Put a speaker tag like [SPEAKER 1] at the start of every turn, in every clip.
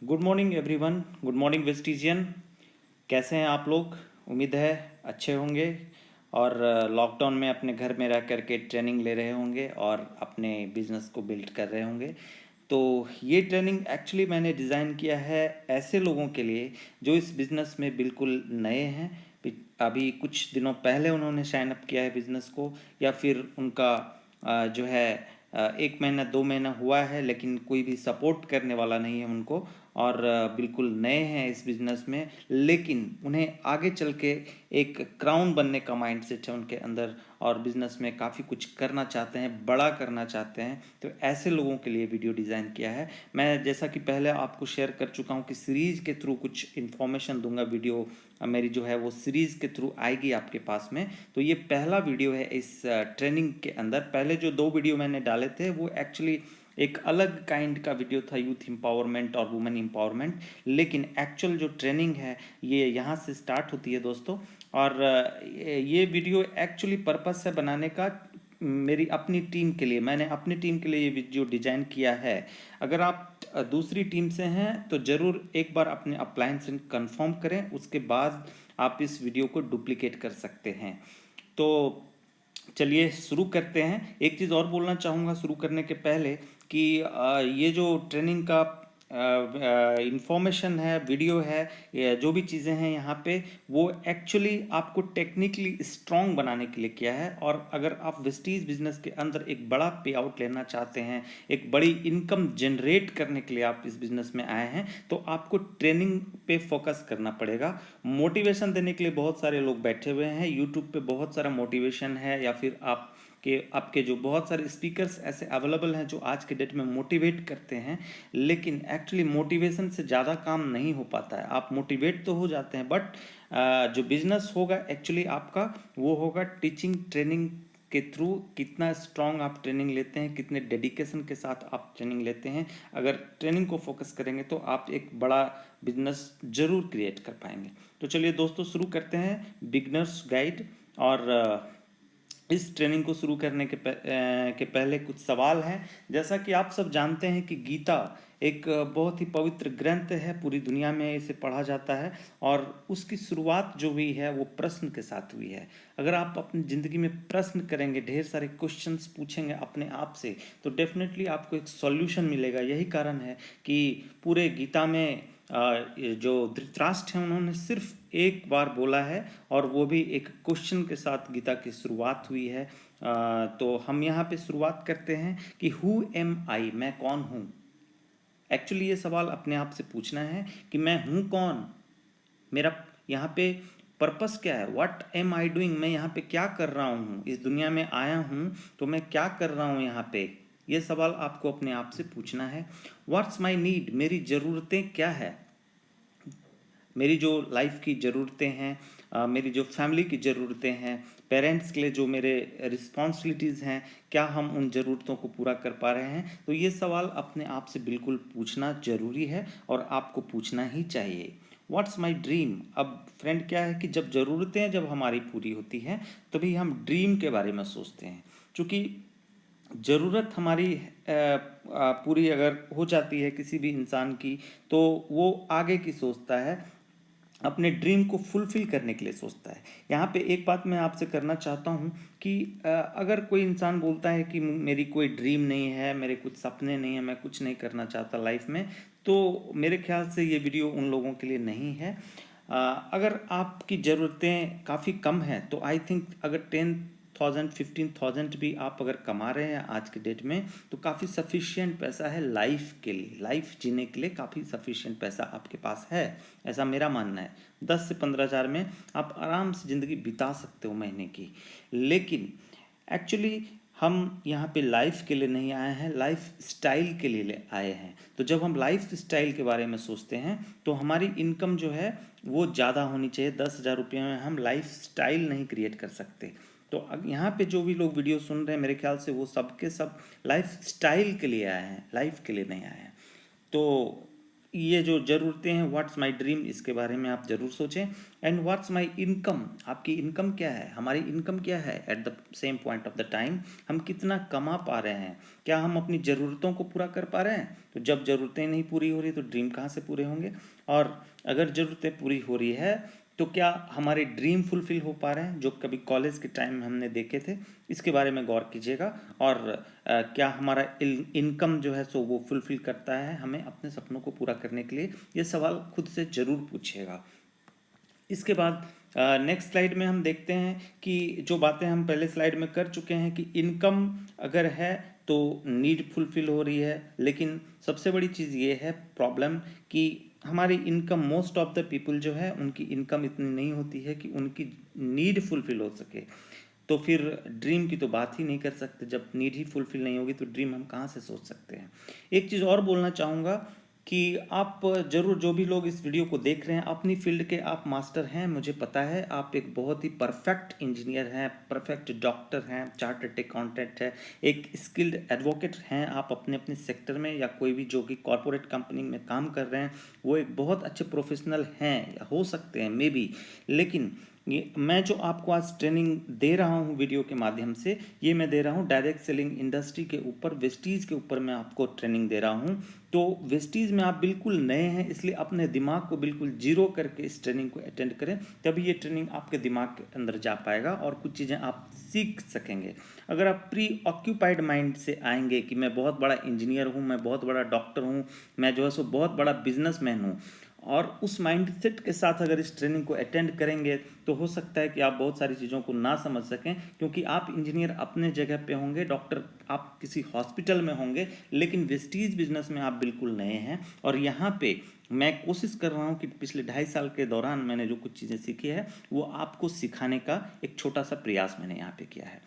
[SPEAKER 1] Good morning everyone. Good morning Vestigian. कैसे हैं आप लोग? उम्मीद है अच्छे होंगे और लॉकडाउन में अपने घर में रह करके ट्रेनिंग ले रहे होंगे और अपने बिजनेस को बिल्ड कर रहे होंगे। तो ये ट्रेनिंग एक्चुअली मैंने डिज़ाइन किया है ऐसे लोगों के लिए जो इस बिज़नेस में बिल्कुल नए हैं। अभी कुछ दिनों पहले उन्होंने साइन अप किया है बिज़नेस को, या फिर उनका जो है 1 महीना 2 महीना हुआ है, लेकिन कोई भी सपोर्ट करने वाला नहीं है उनको, और बिल्कुल नए हैं इस बिज़नेस में, लेकिन उन्हें आगे चल के एक क्राउन बनने का माइंडसेट है उनके अंदर और बिज़नेस में काफ़ी कुछ करना चाहते हैं, बड़ा करना चाहते हैं। तो ऐसे लोगों के लिए वीडियो डिज़ाइन किया है। मैं जैसा कि पहले आपको शेयर कर चुका हूँ कि सीरीज़ के थ्रू कुछ इन्फॉर्मेशन दूंगा। वीडियो मेरी जो है वो सीरीज़ के थ्रू आएगी आपके पास में। तो ये पहला वीडियो है इस ट्रेनिंग के अंदर। पहले जो 2 वीडियो मैंने डाले थे वो एक्चुअली एक अलग काइंड का वीडियो था, यूथ एम्पावरमेंट और वुमेन एम्पावरमेंट, लेकिन एक्चुअल जो ट्रेनिंग है ये यहाँ से स्टार्ट होती है दोस्तों। और ये वीडियो एक्चुअली पर्पस है बनाने का मेरी अपनी टीम के लिए। मैंने अपनी टीम के लिए ये वीडियो डिजाइन किया है। अगर आप दूसरी टीम से हैं तो ज़रूर एक बार अपने अप्लायंस कंफर्म करें, उसके बाद आप इस वीडियो को डुप्लीकेट कर सकते हैं। तो चलिए शुरू करते हैं। एक चीज़ और बोलना चाहूँगा शुरू करने के पहले कि ये जो ट्रेनिंग का इंफॉर्मेशन है, वीडियो है, ये जो भी चीज़ें हैं यहाँ पे, वो एक्चुअली आपको टेक्निकली स्ट्रॉन्ग बनाने के लिए किया है। और अगर आप वेस्टीज बिजनेस के अंदर एक बड़ा पे आउट लेना चाहते हैं, एक बड़ी इनकम जनरेट करने के लिए आप इस बिजनेस में आए हैं, तो आपको ट्रेनिंग पे फोकस करना पड़ेगा। मोटिवेशन देने के लिए बहुत सारे लोग बैठे हुए हैं, यूट्यूब पे बहुत सारा मोटिवेशन है, या फिर आपके जो बहुत सारे स्पीकर्स ऐसे अवेलेबल हैं जो आज के डेट में मोटिवेट करते हैं, लेकिन एक्चुअली मोटिवेशन से ज़्यादा काम नहीं हो पाता है। आप मोटिवेट तो हो जाते हैं, बट जो बिजनेस होगा एक्चुअली आपका वो होगा टीचिंग ट्रेनिंग के थ्रू। कितना स्ट्रांग आप ट्रेनिंग लेते हैं, कितने डेडिकेशन के साथ आप ट्रेनिंग लेते हैं। अगर ट्रेनिंग को फोकस करेंगे तो आप एक बड़ा बिजनेस जरूर क्रिएट कर पाएंगे। तो चलिए दोस्तों शुरू करते हैं बिगनर्स गाइड। और इस ट्रेनिंग को शुरू करने के पहले कुछ सवाल हैं। जैसा कि आप सब जानते हैं कि गीता एक बहुत ही पवित्र ग्रंथ है, पूरी दुनिया में इसे पढ़ा जाता है, और उसकी शुरुआत जो हुई है वो प्रश्न के साथ हुई है। अगर आप अपनी ज़िंदगी में प्रश्न करेंगे, ढेर सारे क्वेश्चंस पूछेंगे अपने आप से, तो डेफिनेटली आपको एक सॉल्यूशन मिलेगा। यही कारण है कि पूरे गीता में ये जो धृतराष्ट्र हैं उन्होंने सिर्फ एक बार बोला है, और वो भी एक क्वेश्चन के साथ गीता की शुरुआत हुई है। तो हम यहाँ पे शुरुआत करते हैं कि हु एम आई, मैं कौन हूँ। एक्चुअली ये सवाल अपने आप से पूछना है कि मैं हूँ कौन, मेरा यहाँ पे पर्पस क्या है, व्हाट एम आई डूइंग, मैं यहाँ पे क्या कर रहा हूँ, इस दुनिया में आया हूँ तो मैं क्या कर रहा हूँ यहाँ पे। ये सवाल आपको अपने आप से पूछना है। व्हाट्स माई नीड, मेरी ज़रूरतें क्या है। मेरी जो लाइफ की ज़रूरतें हैं, मेरी जो फैमिली की ज़रूरतें हैं, पेरेंट्स के लिए जो मेरे रिस्पॉन्सिबिलिटीज़ हैं, क्या हम उन ज़रूरतों को पूरा कर पा रहे हैं। तो ये सवाल अपने आप से बिल्कुल पूछना ज़रूरी है और आपको पूछना ही चाहिए। व्हाट्स माई ड्रीम, अब फ्रेंड क्या है कि जब ज़रूरतें जब हमारी पूरी होती हैं तभी हम ड्रीम के बारे में सोचते हैं। क्योंकि ज़रूरत हमारी पूरी अगर हो जाती है किसी भी इंसान की, तो वो आगे की सोचता है, अपने ड्रीम को फुलफिल करने के लिए सोचता है। यहाँ पे एक बात मैं आपसे करना चाहता हूँ कि अगर कोई इंसान बोलता है कि मेरी कोई ड्रीम नहीं है, मेरे कुछ सपने नहीं हैं, मैं कुछ नहीं करना चाहता लाइफ में, तो मेरे ख्याल से ये वीडियो उन लोगों के लिए नहीं है। अगर आपकी ज़रूरतें काफ़ी कम हैं तो आई थिंक अगर 10,000 15,000 भी आप अगर कमा रहे हैं आज के डेट में, तो काफ़ी सफिशिएंट पैसा है लाइफ के लिए। लाइफ जीने के लिए काफ़ी सफिशिएंट पैसा आपके पास है, ऐसा मेरा मानना है। 10 से 15 हज़ार में आप आराम से ज़िंदगी बिता सकते हो महीने की। लेकिन एक्चुअली हम यहाँ पे लाइफ के लिए नहीं आए हैं, लाइफ स्टाइल के लिए आए हैं। तो जब हम लाइफ स्टाइल के बारे में सोचते हैं तो हमारी इनकम जो है वो ज़्यादा होनी चाहिए। 10,000 रुपये में हम लाइफ स्टाइल नहीं क्रिएट कर सकते। तो अब यहाँ पे जो भी लोग वीडियो सुन रहे हैं, मेरे ख्याल से वो सब के सब लाइफ स्टाइल के लिए आए हैं, लाइफ के लिए नहीं आए हैं। तो ये जो ज़रूरतें हैं, व्हाट्स माय ड्रीम, इसके बारे में आप ज़रूर सोचें। एंड व्हाट्स माय इनकम, आपकी इनकम क्या है, हमारी इनकम क्या है at the same point of the time, हम कितना कमा पा रहे हैं, क्या हम अपनी ज़रूरतों को पूरा कर पा रहे हैं। तो जब ज़रूरतें नहीं पूरी हो रही तो ड्रीम कहाँ से पूरे होंगे। और अगर ज़रूरतें पूरी हो रही है तो क्या हमारे ड्रीम फुलफिल हो पा रहे हैं, जो कभी कॉलेज के टाइम में हमने देखे थे। इसके बारे में गौर कीजिएगा। और क्या हमारा इनकम जो है सो वो फुलफिल करता है हमें अपने सपनों को पूरा करने के लिए, ये सवाल खुद से ज़रूर पूछिएगा। इसके बाद नेक्स्ट स्लाइड में हम देखते हैं कि जो बातें हम पहले स्लाइड में कर चुके हैं कि इनकम अगर है तो नीड फुलफिल हो रही है, लेकिन सबसे बड़ी चीज़ ये है प्रॉब्लम कि हमारी income, most of the people जो है उनकी इनकम इतनी नहीं होती है कि उनकी नीड फुलफिल हो सके। तो फिर ड्रीम की तो बात ही नहीं कर सकते। जब नीड ही फुलफिल नहीं होगी तो ड्रीम हम कहाँ से सोच सकते हैं। एक चीज़ और बोलना चाहूँगा कि आप ज़रूर, जो भी लोग इस वीडियो को देख रहे हैं, अपनी फील्ड के आप मास्टर हैं, मुझे पता है। आप एक बहुत ही परफेक्ट इंजीनियर हैं, परफेक्ट डॉक्टर हैं, चार्टर्ड अकाउंटेंट है, एक स्किल्ड एडवोकेट हैं आप अपने अपने सेक्टर में, या कोई भी जो कि कॉरपोरेट कंपनी में काम कर रहे हैं वो एक बहुत अच्छे प्रोफेशनल हैं या हो सकते हैं मे बी। लेकिन ये मैं जो आपको आज ट्रेनिंग दे रहा हूँ वीडियो के माध्यम से, ये मैं दे रहा हूँ डायरेक्ट सेलिंग इंडस्ट्री के ऊपर, वेस्टीज के ऊपर मैं आपको ट्रेनिंग दे रहा हूँ। तो वेस्टीज में आप बिल्कुल नए हैं, इसलिए अपने दिमाग को बिल्कुल जीरो करके इस ट्रेनिंग को अटेंड करें, तभी ये ट्रेनिंग आपके दिमाग के अंदर जा पाएगा और कुछ चीज़ें आप सीख सकेंगे। अगर आप प्री ऑक्यूपाइड माइंड से आएंगे कि मैं बहुत बड़ा इंजीनियर हूँ, मैं बहुत बड़ा डॉक्टर हूँ, मैं जो है सो बहुत बड़ा बिजनेसमैन हूँ, और उस माइंडसेट के साथ अगर इस ट्रेनिंग को अटेंड करेंगे तो हो सकता है कि आप बहुत सारी चीज़ों को ना समझ सकें, क्योंकि आप इंजीनियर अपने जगह पे होंगे, डॉक्टर आप किसी हॉस्पिटल में होंगे, लेकिन वेस्टीज बिजनेस में आप बिल्कुल नए हैं। और यहाँ पे मैं कोशिश कर रहा हूँ कि पिछले 2.5 साल के दौरान मैंने जो कुछ चीज़ें सीखी है वो आपको सिखाने का एक छोटा सा प्रयास मैंने यहाँ पे किया है।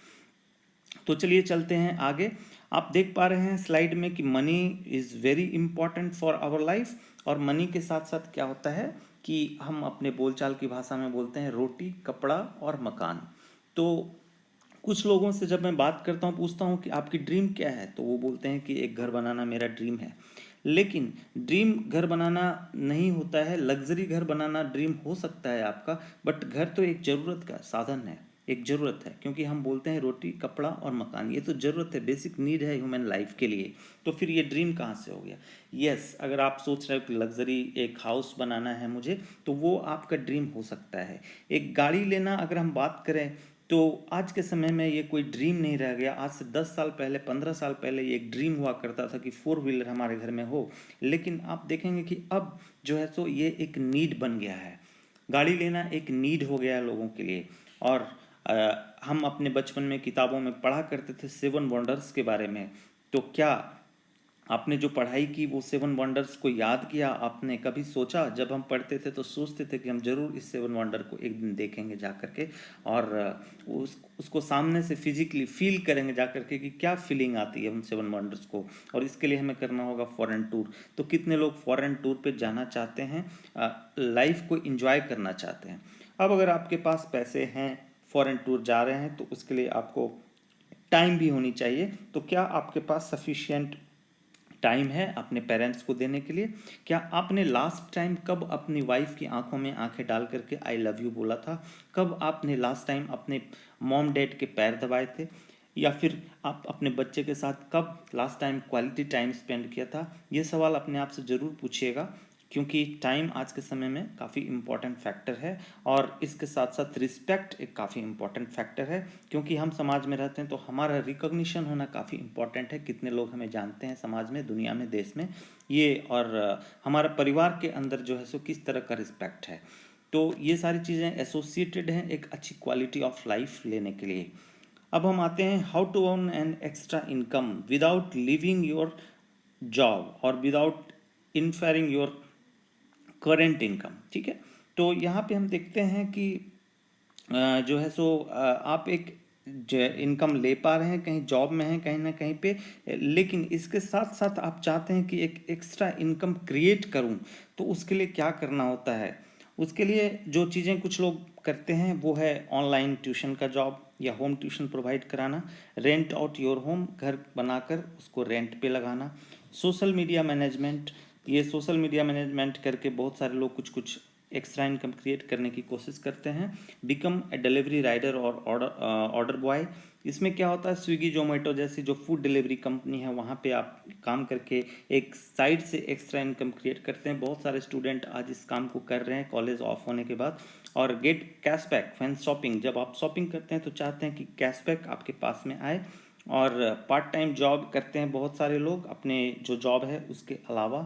[SPEAKER 1] तो चलिए चलते हैं आगे। आप देख पा रहे हैं स्लाइड में कि money is very important for our life. और मनी के साथ साथ क्या होता है कि हम अपने बोलचाल की भाषा में बोलते हैं रोटी, कपड़ा और मकान। तो कुछ लोगों से जब मैं बात करता हूँ, पूछता हूँ कि आपकी ड्रीम क्या है, तो वो बोलते हैं कि एक घर बनाना मेरा ड्रीम है। लेकिन ड्रीम घर बनाना नहीं होता है, लग्जरी घर बनाना ड्रीम हो सकता है आपका, बट घर तो एक ज़रूरत का साधन है, एक ज़रूरत है, क्योंकि हम बोलते हैं रोटी, कपड़ा और मकान, ये तो ज़रूरत है, बेसिक नीड है ह्यूमन लाइफ के लिए। तो फिर ये ड्रीम कहाँ से हो गया। यस, अगर आप सोच रहे हो कि लग्जरी एक हाउस बनाना है मुझे, तो वो आपका ड्रीम हो सकता है। एक गाड़ी लेना अगर हम बात करें तो आज के समय में ये कोई ड्रीम नहीं रह गया। आज से 10 साल पहले, 15 साल पहले ये एक ड्रीम हुआ करता था कि 4 व्हीलर हमारे घर में हो। लेकिन आप देखेंगे कि अब जो है सो ये एक नीड बन गया है। गाड़ी लेना एक नीड हो गया है लोगों के लिए। और हम अपने बचपन में किताबों में पढ़ा करते थे 7 वंडर्स के बारे में। तो क्या आपने जो पढ़ाई की वो 7 वंडर्स को याद किया? आपने कभी सोचा? जब हम पढ़ते थे तो सोचते थे कि हम जरूर इस 7 वंडर को एक दिन देखेंगे जा करके, और उसको सामने से फिजिकली फील करेंगे जा करके कि क्या फीलिंग आती है उन 7 वंडर्स को। और इसके लिए हमें करना होगा फॉरेन टूर। तो कितने लोग फॉरेन टूर पे जाना चाहते हैं, लाइफ को इंजॉय करना चाहते हैं। अब अगर आपके पास पैसे हैं, फॉरेन टूर जा रहे हैं, तो उसके लिए आपको टाइम भी होनी चाहिए। तो क्या आपके पास सफिशिएंट टाइम है अपने पेरेंट्स को देने के लिए? क्या आपने लास्ट टाइम कब अपनी वाइफ की आंखों में आंखें डाल करके आई लव यू बोला था? कब आपने लास्ट टाइम अपने मॉम डैड के पैर दबाए थे? या फिर आप अपने बच्चे के साथ कब last time quality time spend किया था? ये सवाल अपने आप से ज़रूर पूछिएगा, क्योंकि टाइम आज के समय में काफ़ी इम्पॉर्टेंट फैक्टर है। और इसके साथ साथ रिस्पेक्ट एक काफ़ी इम्पॉर्टेंट फैक्टर है, क्योंकि हम समाज में रहते हैं तो हमारा रिकॉग्निशन होना काफ़ी इम्पॉर्टेंट है। कितने लोग हमें जानते हैं समाज में, दुनिया में, देश में, ये। और हमारा परिवार के अंदर जो है सो किस तरह का रिस्पेक्ट है। तो ये सारी चीज़ें एसोसिएटेड हैं एक अच्छी क्वालिटी ऑफ लाइफ लेने के लिए। अब हम आते हैं how to earn an extra income without leaving your job और without interfering your current income. ठीक है। तो यहाँ पे हम देखते हैं कि जो है सो आप एक इनकम ले पा रहे हैं, कहीं जॉब में हैं, कहीं ना कहीं पे, लेकिन इसके साथ साथ आप चाहते हैं कि एक एक्स्ट्रा इनकम क्रिएट करूं। तो उसके लिए क्या करना होता है? उसके लिए जो चीज़ें कुछ लोग करते हैं वो है ऑनलाइन ट्यूशन का जॉब या होम ट्यूशन प्रोवाइड कराना, रेंट आउट योर होम, घर बनाकर उसको रेंट पे लगाना, सोशल मीडिया मैनेजमेंट, ये सोशल मीडिया मैनेजमेंट करके बहुत सारे लोग कुछ कुछ एक्स्ट्रा इनकम क्रिएट करने की कोशिश करते हैं। बिकम ए डिलीवरी राइडर और ऑर्डर बॉय। इसमें क्या होता है, स्विगी जोमेटो जैसी जो फूड डिलीवरी कंपनी है वहाँ पे आप काम करके एक साइड से एक्स्ट्रा इनकम क्रिएट करते हैं। बहुत सारे स्टूडेंट आज इस काम को कर रहे हैं कॉलेज ऑफ होने के बाद। और गेट कैशबैक व्हेन शॉपिंग, जब आप शॉपिंग करते हैं तो चाहते हैं कि कैशबैक आपके पास में आए। और पार्ट टाइम जॉब करते हैं बहुत सारे लोग अपने जो जॉब है उसके अलावा।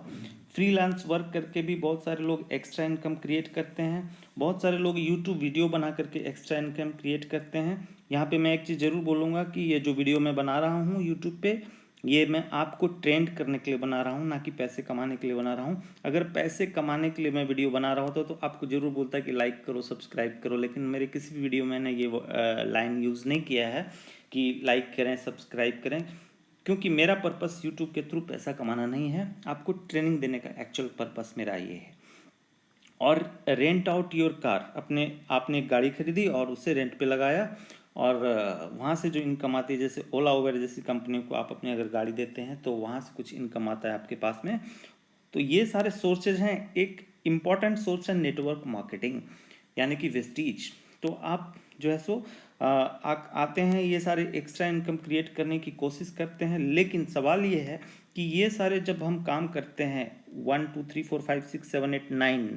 [SPEAKER 1] फ्रीलांस वर्क करके भी बहुत सारे लोग एक्स्ट्रा इनकम क्रिएट करते हैं। बहुत सारे लोग यूट्यूब वीडियो बना करके एक्स्ट्रा इनकम क्रिएट करते हैं। यहाँ पे मैं एक चीज़ ज़रूर बोलूँगा कि ये जो वीडियो मैं बना रहा हूँ यूट्यूब पे, ये मैं आपको ट्रेंड करने के लिए बना रहा हूँ, ना कि पैसे कमाने के लिए बना रहा हूँ। अगर पैसे कमाने के लिए मैं वीडियो बना रहा होता तो आपको ज़रूर बोलता कि लाइक करो सब्सक्राइब करो, लेकिन मेरे किसी भी वीडियो में मैंने ये लाइन यूज़ नहीं किया है कि लाइक करें सब्सक्राइब करें, क्योंकि मेरा पर्पस यूट्यूब के थ्रू पैसा कमाना नहीं है, आपको ट्रेनिंग देने का एक्चुअल पर्पस मेरा ये है। और रेंट आउट योर कार, आपने एक गाड़ी खरीदी और उसे रेंट पे लगाया और वहाँ से जो इनकम आती है, जैसे ओला उबर जैसी कंपनियों को आप अपनी अगर गाड़ी देते हैं तो वहाँ से कुछ इनकम आता है आपके पास में। तो ये सारे सोर्सेज हैं। एक इम्पॉर्टेंट सोर्स है नेटवर्क मार्केटिंग, यानी कि वेस्टीज। तो आप जो है सो आते हैं, ये सारे एक्स्ट्रा इनकम क्रिएट करने की कोशिश करते हैं, लेकिन सवाल ये है कि ये सारे जब हम काम करते हैं 1 2 3 4 5 6 7 8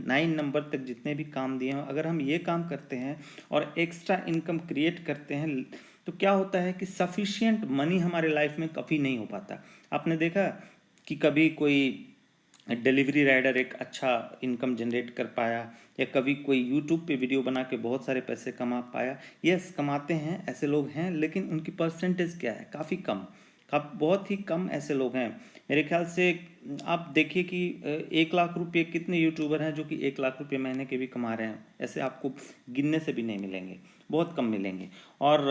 [SPEAKER 1] 9 नंबर तक जितने भी काम दिए हैं, अगर हम ये काम करते हैं और एक्स्ट्रा इनकम क्रिएट करते हैं तो क्या होता है कि सफिशियंट मनी हमारे लाइफ में कभी नहीं हो पाता। आपने देखा कि कभी कोई डिलीवरी राइडर एक अच्छा इनकम जनरेट कर पाया, या कभी कोई यूट्यूब पे वीडियो बना के बहुत सारे पैसे कमा पाया। यस, कमाते हैं, ऐसे लोग हैं, लेकिन उनकी परसेंटेज क्या है, काफ़ी कम। बहुत ही कम ऐसे लोग हैं। मेरे ख्याल से आप देखिए कि 1 लाख रुपये कितने यूट्यूबर हैं जो कि 1 लाख रुपये महीने के भी कमा रहे हैं, ऐसे आपको गिनने से भी नहीं मिलेंगे, बहुत कम मिलेंगे। और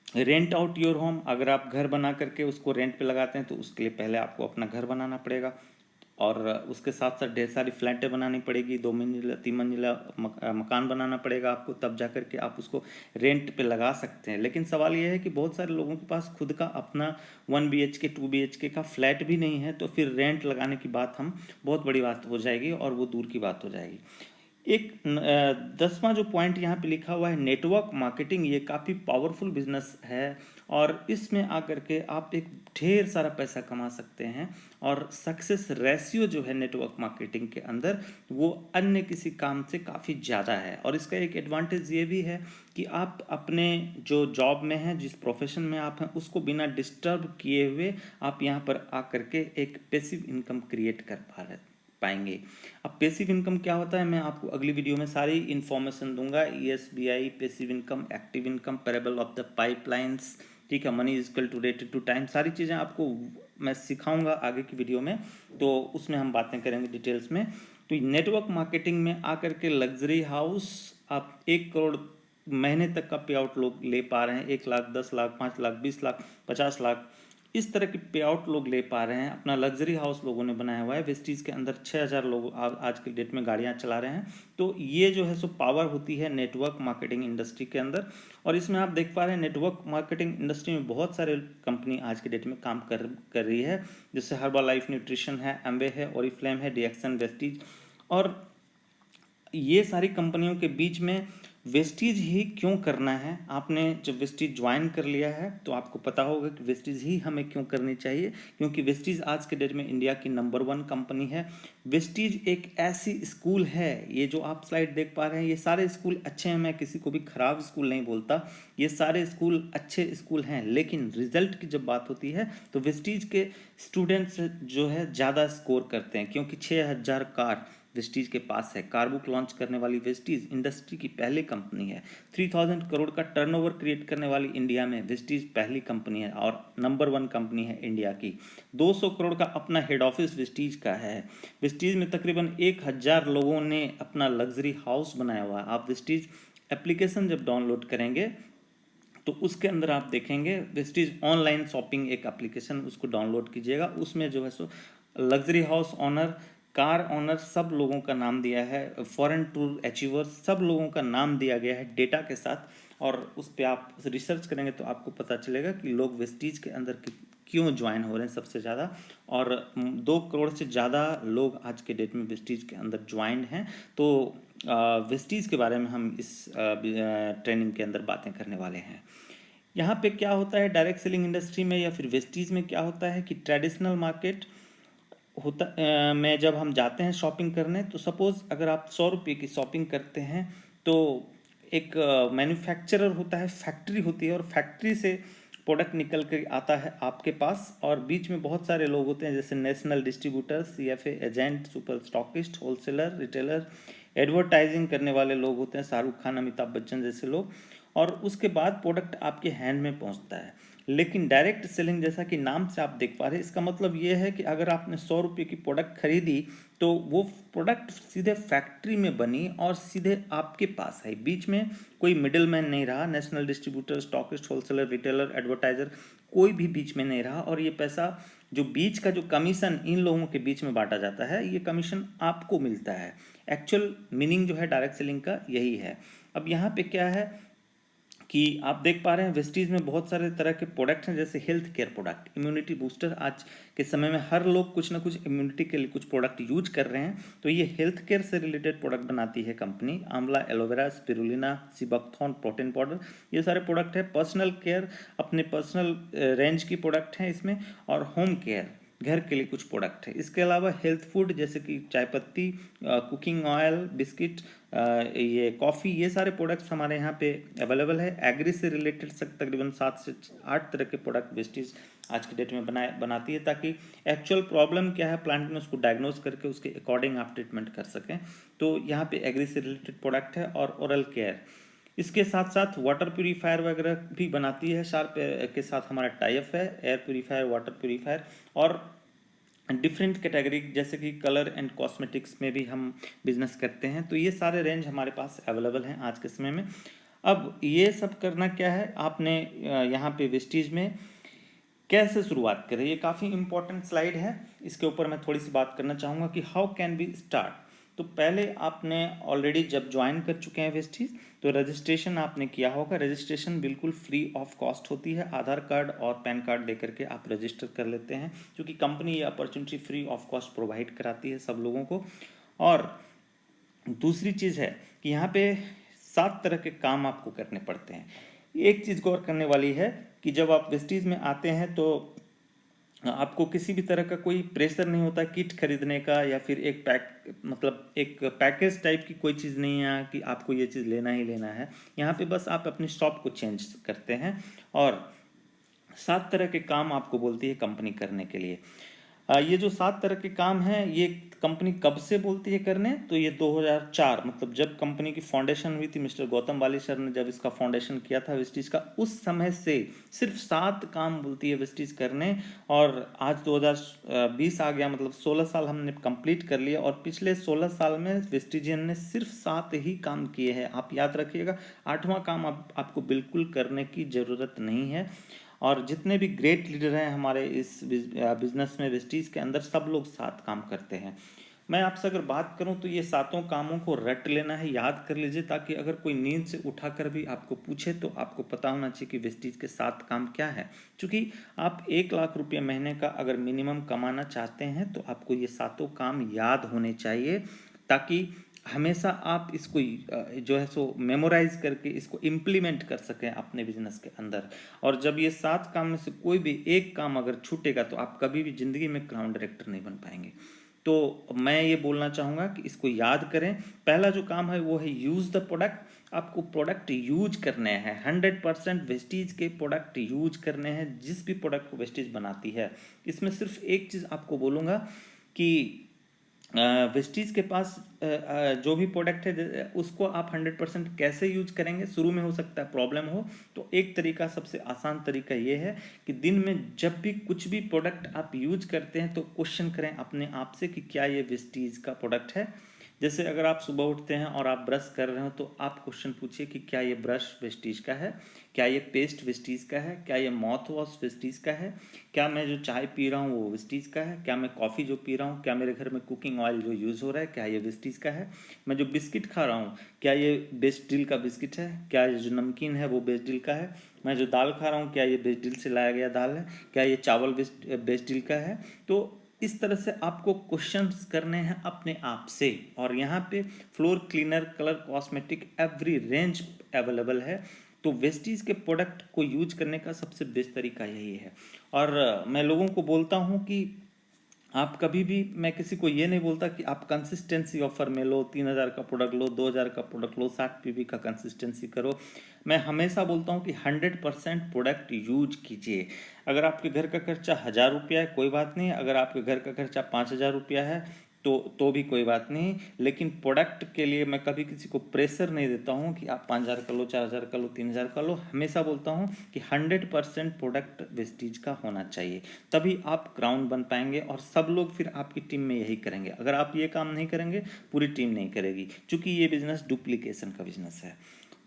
[SPEAKER 1] रेंट आउट योर होम, अगर आप घर बना करके उसको रेंट पे लगाते हैं तो उसके लिए पहले आपको अपना घर बनाना पड़ेगा, और उसके साथ साथ ढेर सारी फ्लैटें बनानी पड़ेगी, 2 मंजिला 3 मंजिला मकान बनाना पड़ेगा आपको, तब जा करके आप उसको रेंट पे लगा सकते हैं। लेकिन सवाल यह है कि बहुत सारे लोगों के पास खुद का अपना 1 BHK 2 BHK का फ्लैट भी नहीं है, तो फिर रेंट लगाने की बात हम बहुत बड़ी बात हो जाएगी और वो दूर की बात हो जाएगी। एक 10वां जो पॉइंट यहाँ पे लिखा हुआ है नेटवर्क मार्केटिंग, ये काफ़ी पावरफुल बिजनेस है और इसमें आकर के आप एक ढेर सारा पैसा कमा सकते हैं। और सक्सेस रेशियो जो है नेटवर्क मार्केटिंग के अंदर, वो अन्य किसी काम से काफ़ी ज़्यादा है। और इसका एक एडवांटेज ये भी है कि आप अपने जो जॉब में हैं, जिस प्रोफेशन में आप हैं, उसको बिना डिस्टर्ब किए हुए आप यहाँ पर आकर के एक पैसिव इनकम क्रिएट कर पाएंगे। अब पैसिव इनकम क्या होता है, मैं आपको अगली वीडियो में सारी इन्फॉर्मेशन दूंगा। ESBI, passive income, active income, parable of the pipelines, ठीक है, money is equal to rated to time, सारी चीज़ें आपको मैं सिखाऊंगा आगे की वीडियो में, तो उसमें हम बातें करेंगे डिटेल्स में। तो नेटवर्क मार्केटिंग में आकर के लग्जरी हाउस आप 1 करोड़ महीने तक का पे आउट लोग ले पा रहे हैं, 1 लाख, 10 लाख, 5 लाख, 20 लाख, 50 लाख, इस तरह के पे आउट लोग ले पा रहे हैं। अपना लग्जरी हाउस लोगों ने बनाया हुआ है। वेस्टीज के अंदर 6000 लोग आज के डेट में गाड़ियां चला रहे हैं। तो ये जो है सो पावर होती है नेटवर्क मार्केटिंग इंडस्ट्री के अंदर। और इसमें आप देख पा रहे हैं नेटवर्क मार्केटिंग इंडस्ट्री में बहुत सारे कंपनी आज के डेट में काम कर रही है, जैसे हर्बल लाइफ न्यूट्रिशन है, एम्वे है, ओरिफ्लेम है, डिएक्सन, वेस्टीज। और ये सारी कंपनियों के बीच में वेस्टीज ही क्यों करना है, आपने जब वेस्टीज ज्वाइन कर लिया है तो आपको पता होगा कि वेस्टीज ही हमें क्यों करनी चाहिए, क्योंकि वेस्टीज आज के डेट में इंडिया की नंबर 1 कंपनी है। वेस्टीज एक ऐसी स्कूल है, ये जो आप स्लाइड देख पा रहे हैं, ये सारे स्कूल अच्छे हैं, मैं किसी को भी खराब स्कूल नहीं बोलता, ये सारे स्कूल अच्छे स्कूल हैं, लेकिन रिजल्ट की जब बात होती है तो वेस्टीज के स्टूडेंट्स जो है ज़्यादा स्कोर करते हैं, क्योंकि 6000 कार वेस्टीज के पास है। कारबुक लॉन्च करने वाली वेस्टीज इंडस्ट्री की पहली कंपनी है। 3000 करोड़ का टर्नओवर क्रिएट करने वाली इंडिया में वेस्टीज पहली कंपनी है और नंबर 1 कंपनी है इंडिया की। 200 करोड़ का अपना हेड ऑफिस वेस्टीज का है। वेस्टीज में तकरीबन 1000 लोगों ने अपना लग्जरी हाउस बनाया हुआ है। आप वेस्टीज एप्लीकेशन जब डाउनलोड करेंगे तो उसके अंदर आप देखेंगे वेस्टीज ऑनलाइन शॉपिंग एक एप्लीकेशन, उसको डाउनलोड कीजिएगा। उसमें जो है सो luxury house owner, car owner, सब लोगों का नाम दिया है, फॉरेन टूर अचीवर्स, सब लोगों का नाम दिया गया है डेटा के साथ। और उस पर आप रिसर्च करेंगे तो आपको पता चलेगा कि लोग वेस्टीज के अंदर क्यों ज्वाइन हो रहे हैं सबसे ज़्यादा, और 2 करोड़ से ज़्यादा लोग आज के डेट में वेस्टीज के अंदर ज्वाइंड हैं। तो वेस्टीज के बारे में हम इस ट्रेनिंग के अंदर बातें करने वाले हैं। यहाँ पे क्या होता है डायरेक्ट सेलिंग इंडस्ट्री में या फिर वेस्टीज में, क्या होता है कि ट्रेडिशनल मार्केट में जब हम जाते हैं शॉपिंग करने, तो सपोज़ अगर आप 100 रुपये की शॉपिंग करते हैं, तो एक मैन्युफैक्चरर होता है, फैक्ट्री होती है, और फैक्ट्री से प्रोडक्ट निकल के आता है आपके पास, और बीच में बहुत सारे लोग होते हैं जैसे नेशनल डिस्ट्रीब्यूटर्स या फिर agent, super stockist, wholesaler, retailer, advertising करने वाले लोग होते हैं, शाहरुख खान, अमिताभ बच्चन जैसे लोग, और उसके बाद प्रोडक्ट आपके हैंड में पहुंचता है। लेकिन डायरेक्ट सेलिंग, जैसा कि नाम से आप देख पा रहे हैं, इसका मतलब ये है कि अगर आपने 100 रुपये की प्रोडक्ट खरीदी, तो वो प्रोडक्ट सीधे फैक्ट्री में बनी और सीधे आपके पास है, बीच में कोई मिडिल मैन नहीं रहा, national distributor, stockist, wholesaler, retailer, advertiser, कोई भी बीच में नहीं रहा, और ये पैसा जो बीच का जो कमीशन इन लोगों के बीच में बांटा जाता है, ये कमीशन आपको मिलता है। एक्चुअल मीनिंग जो है डायरेक्ट सेलिंग का यही है। अब यहाँ पे क्या है कि आप देख पा रहे हैं वेस्टीज में बहुत सारे तरह के प्रोडक्ट हैं, जैसे health care product, immunity booster. आज के समय में हर लोग कुछ ना कुछ इम्यूनिटी के लिए कुछ प्रोडक्ट यूज कर रहे हैं, तो ये हेल्थ केयर से रिलेटेड प्रोडक्ट बनाती है कंपनी। आंवला, एलोवेरा, स्पिरुलिना, सिबकथॉर्न प्रोटीन पाउडर, ये सारे प्रोडक्ट है। पर्सनल केयर, अपने पर्सनल रेंज की प्रोडक्ट हैं इसमें, और होम केयर, घर के लिए कुछ प्रोडक्ट है। इसके अलावा हेल्थ फूड जैसे कि चाय पत्ती, कुकिंग ऑयल, बिस्किट, ये कॉफ़ी, ये सारे प्रोडक्ट्स हमारे यहाँ पे अवेलेबल है। एग्री से रिलेटेड तकरीबन 7 से 8 तरह के प्रोडक्ट वेस्टीज आज के डेट में बनाती है, ताकि एक्चुअल प्रॉब्लम क्या है प्लांट में उसको डायग्नोज करके उसके अकॉर्डिंग आप ट्रीटमेंट कर सकें। तो यहाँ पे एग्री से रिलेटेड प्रोडक्ट है। और ओरल केयर, इसके साथ साथ वाटर प्यूरीफायर वगैरह भी बनाती है। शार्प के साथ हमारा टाइप है, एयर प्यूरीफायर, वाटर प्यूरीफायर, और डिफरेंट कैटेगरी जैसे कि कलर एंड कॉस्मेटिक्स में भी हम बिजनेस करते हैं। तो ये सारे रेंज हमारे पास अवेलेबल हैं आज के समय में। अब ये सब करना क्या है, आपने यहाँ पे वेस्टीज में कैसे शुरुआत करें, ये काफ़ी इंपॉर्टेंट स्लाइड है, इसके ऊपर मैं थोड़ी सी बात करना चाहूँगा कि हाउ कैन बी स्टार्ट। तो पहले आपने ऑलरेडी जब ज्वाइन कर चुके हैं वेस्टीज, तो रजिस्ट्रेशन आपने किया होगा। रजिस्ट्रेशन बिल्कुल फ्री ऑफ कॉस्ट होती है, आधार कार्ड और पैन कार्ड लेकर के आप रजिस्टर कर लेते हैं, क्योंकि कंपनी ये opportunity free of cost provide कराती है सब लोगों को। और दूसरी चीज़ है कि यहाँ पे 7 तरह के काम आपको करने पड़ते हैं। एक चीज़ गौर करने वाली है कि जब आप वेस्टीज में आते हैं, तो आपको किसी भी तरह का कोई प्रेशर नहीं होता किट खरीदने का, या फिर एक एक पैकेज टाइप की कोई चीज़ नहीं है कि आपको ये चीज़ लेना ही लेना है। यहाँ पे बस आप अपनी शॉप को चेंज करते हैं, और 7 तरह के काम आपको बोलती है कंपनी करने के लिए। ये जो 7 तरह के काम हैं, ये कंपनी कब से बोलती है करने, तो ये 2004, मतलब जब कंपनी की फाउंडेशन हुई थी, मिस्टर गौतम वाली सर ने जब इसका फाउंडेशन किया था वेस्टीज का, उस समय से सिर्फ 7 काम बोलती है वेस्टीज करने। और आज 2020 आ गया, मतलब 16 साल हमने कंप्लीट कर लिया, और पिछले 16 साल में वेस्टीजियन ने सिर्फ 7 ही काम किए हैं। आप याद रखिएगा, 8वां काम आपको बिल्कुल करने की ज़रूरत नहीं है। और जितने भी ग्रेट लीडर हैं हमारे इस बिजनेस में वेस्टीज के अंदर, सब लोग 7 काम करते हैं। मैं आपसे अगर बात करूं, तो ये 7 कामों को रट लेना है, याद कर लीजिए, ताकि अगर कोई नींद से उठाकर भी आपको पूछे तो आपको पता होना चाहिए कि वेस्टीज के 7 काम क्या है। क्योंकि आप 1 लाख रुपये महीने का अगर मिनिमम कमाना चाहते हैं, तो आपको ये 7 काम याद होने चाहिए, ताकि हमेशा आप इसको जो है सो मेमोराइज करके इसको इम्प्लीमेंट कर सकें अपने बिजनेस के अंदर। और जब ये 7 काम में से कोई भी एक काम अगर छूटेगा, तो आप कभी भी जिंदगी में क्लाउन डायरेक्टर नहीं बन पाएंगे। तो मैं ये बोलना चाहूँगा कि इसको याद करें। पहला जो काम है वो है यूज़ द प्रोडक्ट। आपको प्रोडक्ट यूज करने हैं, 100% वेस्टीज के प्रोडक्ट यूज करने हैं, जिस भी प्रोडक्ट को वेस्टीज बनाती है। इसमें सिर्फ एक चीज़ आपको बोलूँगा कि वेस्टीज के पास जो भी प्रोडक्ट है उसको आप 100% कैसे यूज करेंगे, शुरू में हो सकता है प्रॉब्लम हो। तो एक तरीका, सबसे आसान तरीका ये है कि दिन में जब भी कुछ भी प्रोडक्ट आप यूज करते हैं, तो क्वेश्चन करें अपने आप से कि क्या ये वेस्टीज का प्रोडक्ट है, जैसे अगर आप सुबह उठते हैं और आप ब्रश कर रहे हो तो आप क्वेश्चन पूछिए कि क्या ये ब्रश वेस्टीज का है, क्या ये पेस्ट वेस्टीज का है, क्या ये माउथ वॉश वेस्टीज का है, क्या मैं जो चाय पी रहा हूँ वो वेस्टीज का है, क्या मैं कॉफ़ी जो पी रहा हूँ, क्या मेरे घर में कुकिंग ऑयल जो यूज़ हो रहा है क्या ये वेस्टीज का है, मैं जो बिस्किट खा रहा हूँ क्या ये बेस्टिल का बिस्किट है, क्या ये जो नमकीन है वो बेस्टिल का है, मैं जो दाल खा रहा हूँ क्या ये बेस्टिल से लाया गया दाल है, क्या ये चावल बेस्टिल का है। तो इस तरह से आपको क्वेश्चंस करने हैं अपने आप से। और यहाँ पे floor cleaner, colour cosmetic, every range available है। तो वेस्टीज के प्रोडक्ट को यूज करने का सबसे बेस्ट तरीका यही है। और मैं लोगों को बोलता हूँ कि आप कभी भी, मैं किसी को ये नहीं बोलता कि आप कंसिस्टेंसी ऑफर में लो, 3,000 का प्रोडक्ट लो, 2,000 का प्रोडक्ट लो, 60 पीवी का कंसिस्टेंसी करो। मैं हमेशा बोलता हूँ कि 100% प्रोडक्ट यूज कीजिए। अगर आपके घर का खर्चा 1,000 रुपया है कोई बात नहीं, अगर आपके घर का खर्चा 5,000 रुपया है तो भी कोई बात नहीं। लेकिन प्रोडक्ट के लिए मैं कभी किसी को प्रेशर नहीं देता हूँ कि आप 5,000 का लो, 4,000 का लो, 3,000 का लो। हमेशा बोलता हूँ कि 100% प्रोडक्ट वेस्टीज का होना चाहिए, तभी आप ग्राउंड बन पाएंगे। और सब लोग फिर आपकी टीम में यही करेंगे। अगर आप ये काम नहीं करेंगे पूरी टीम नहीं करेगी, क्योंकि ये बिजनेस डुप्लीकेशन का बिजनेस है।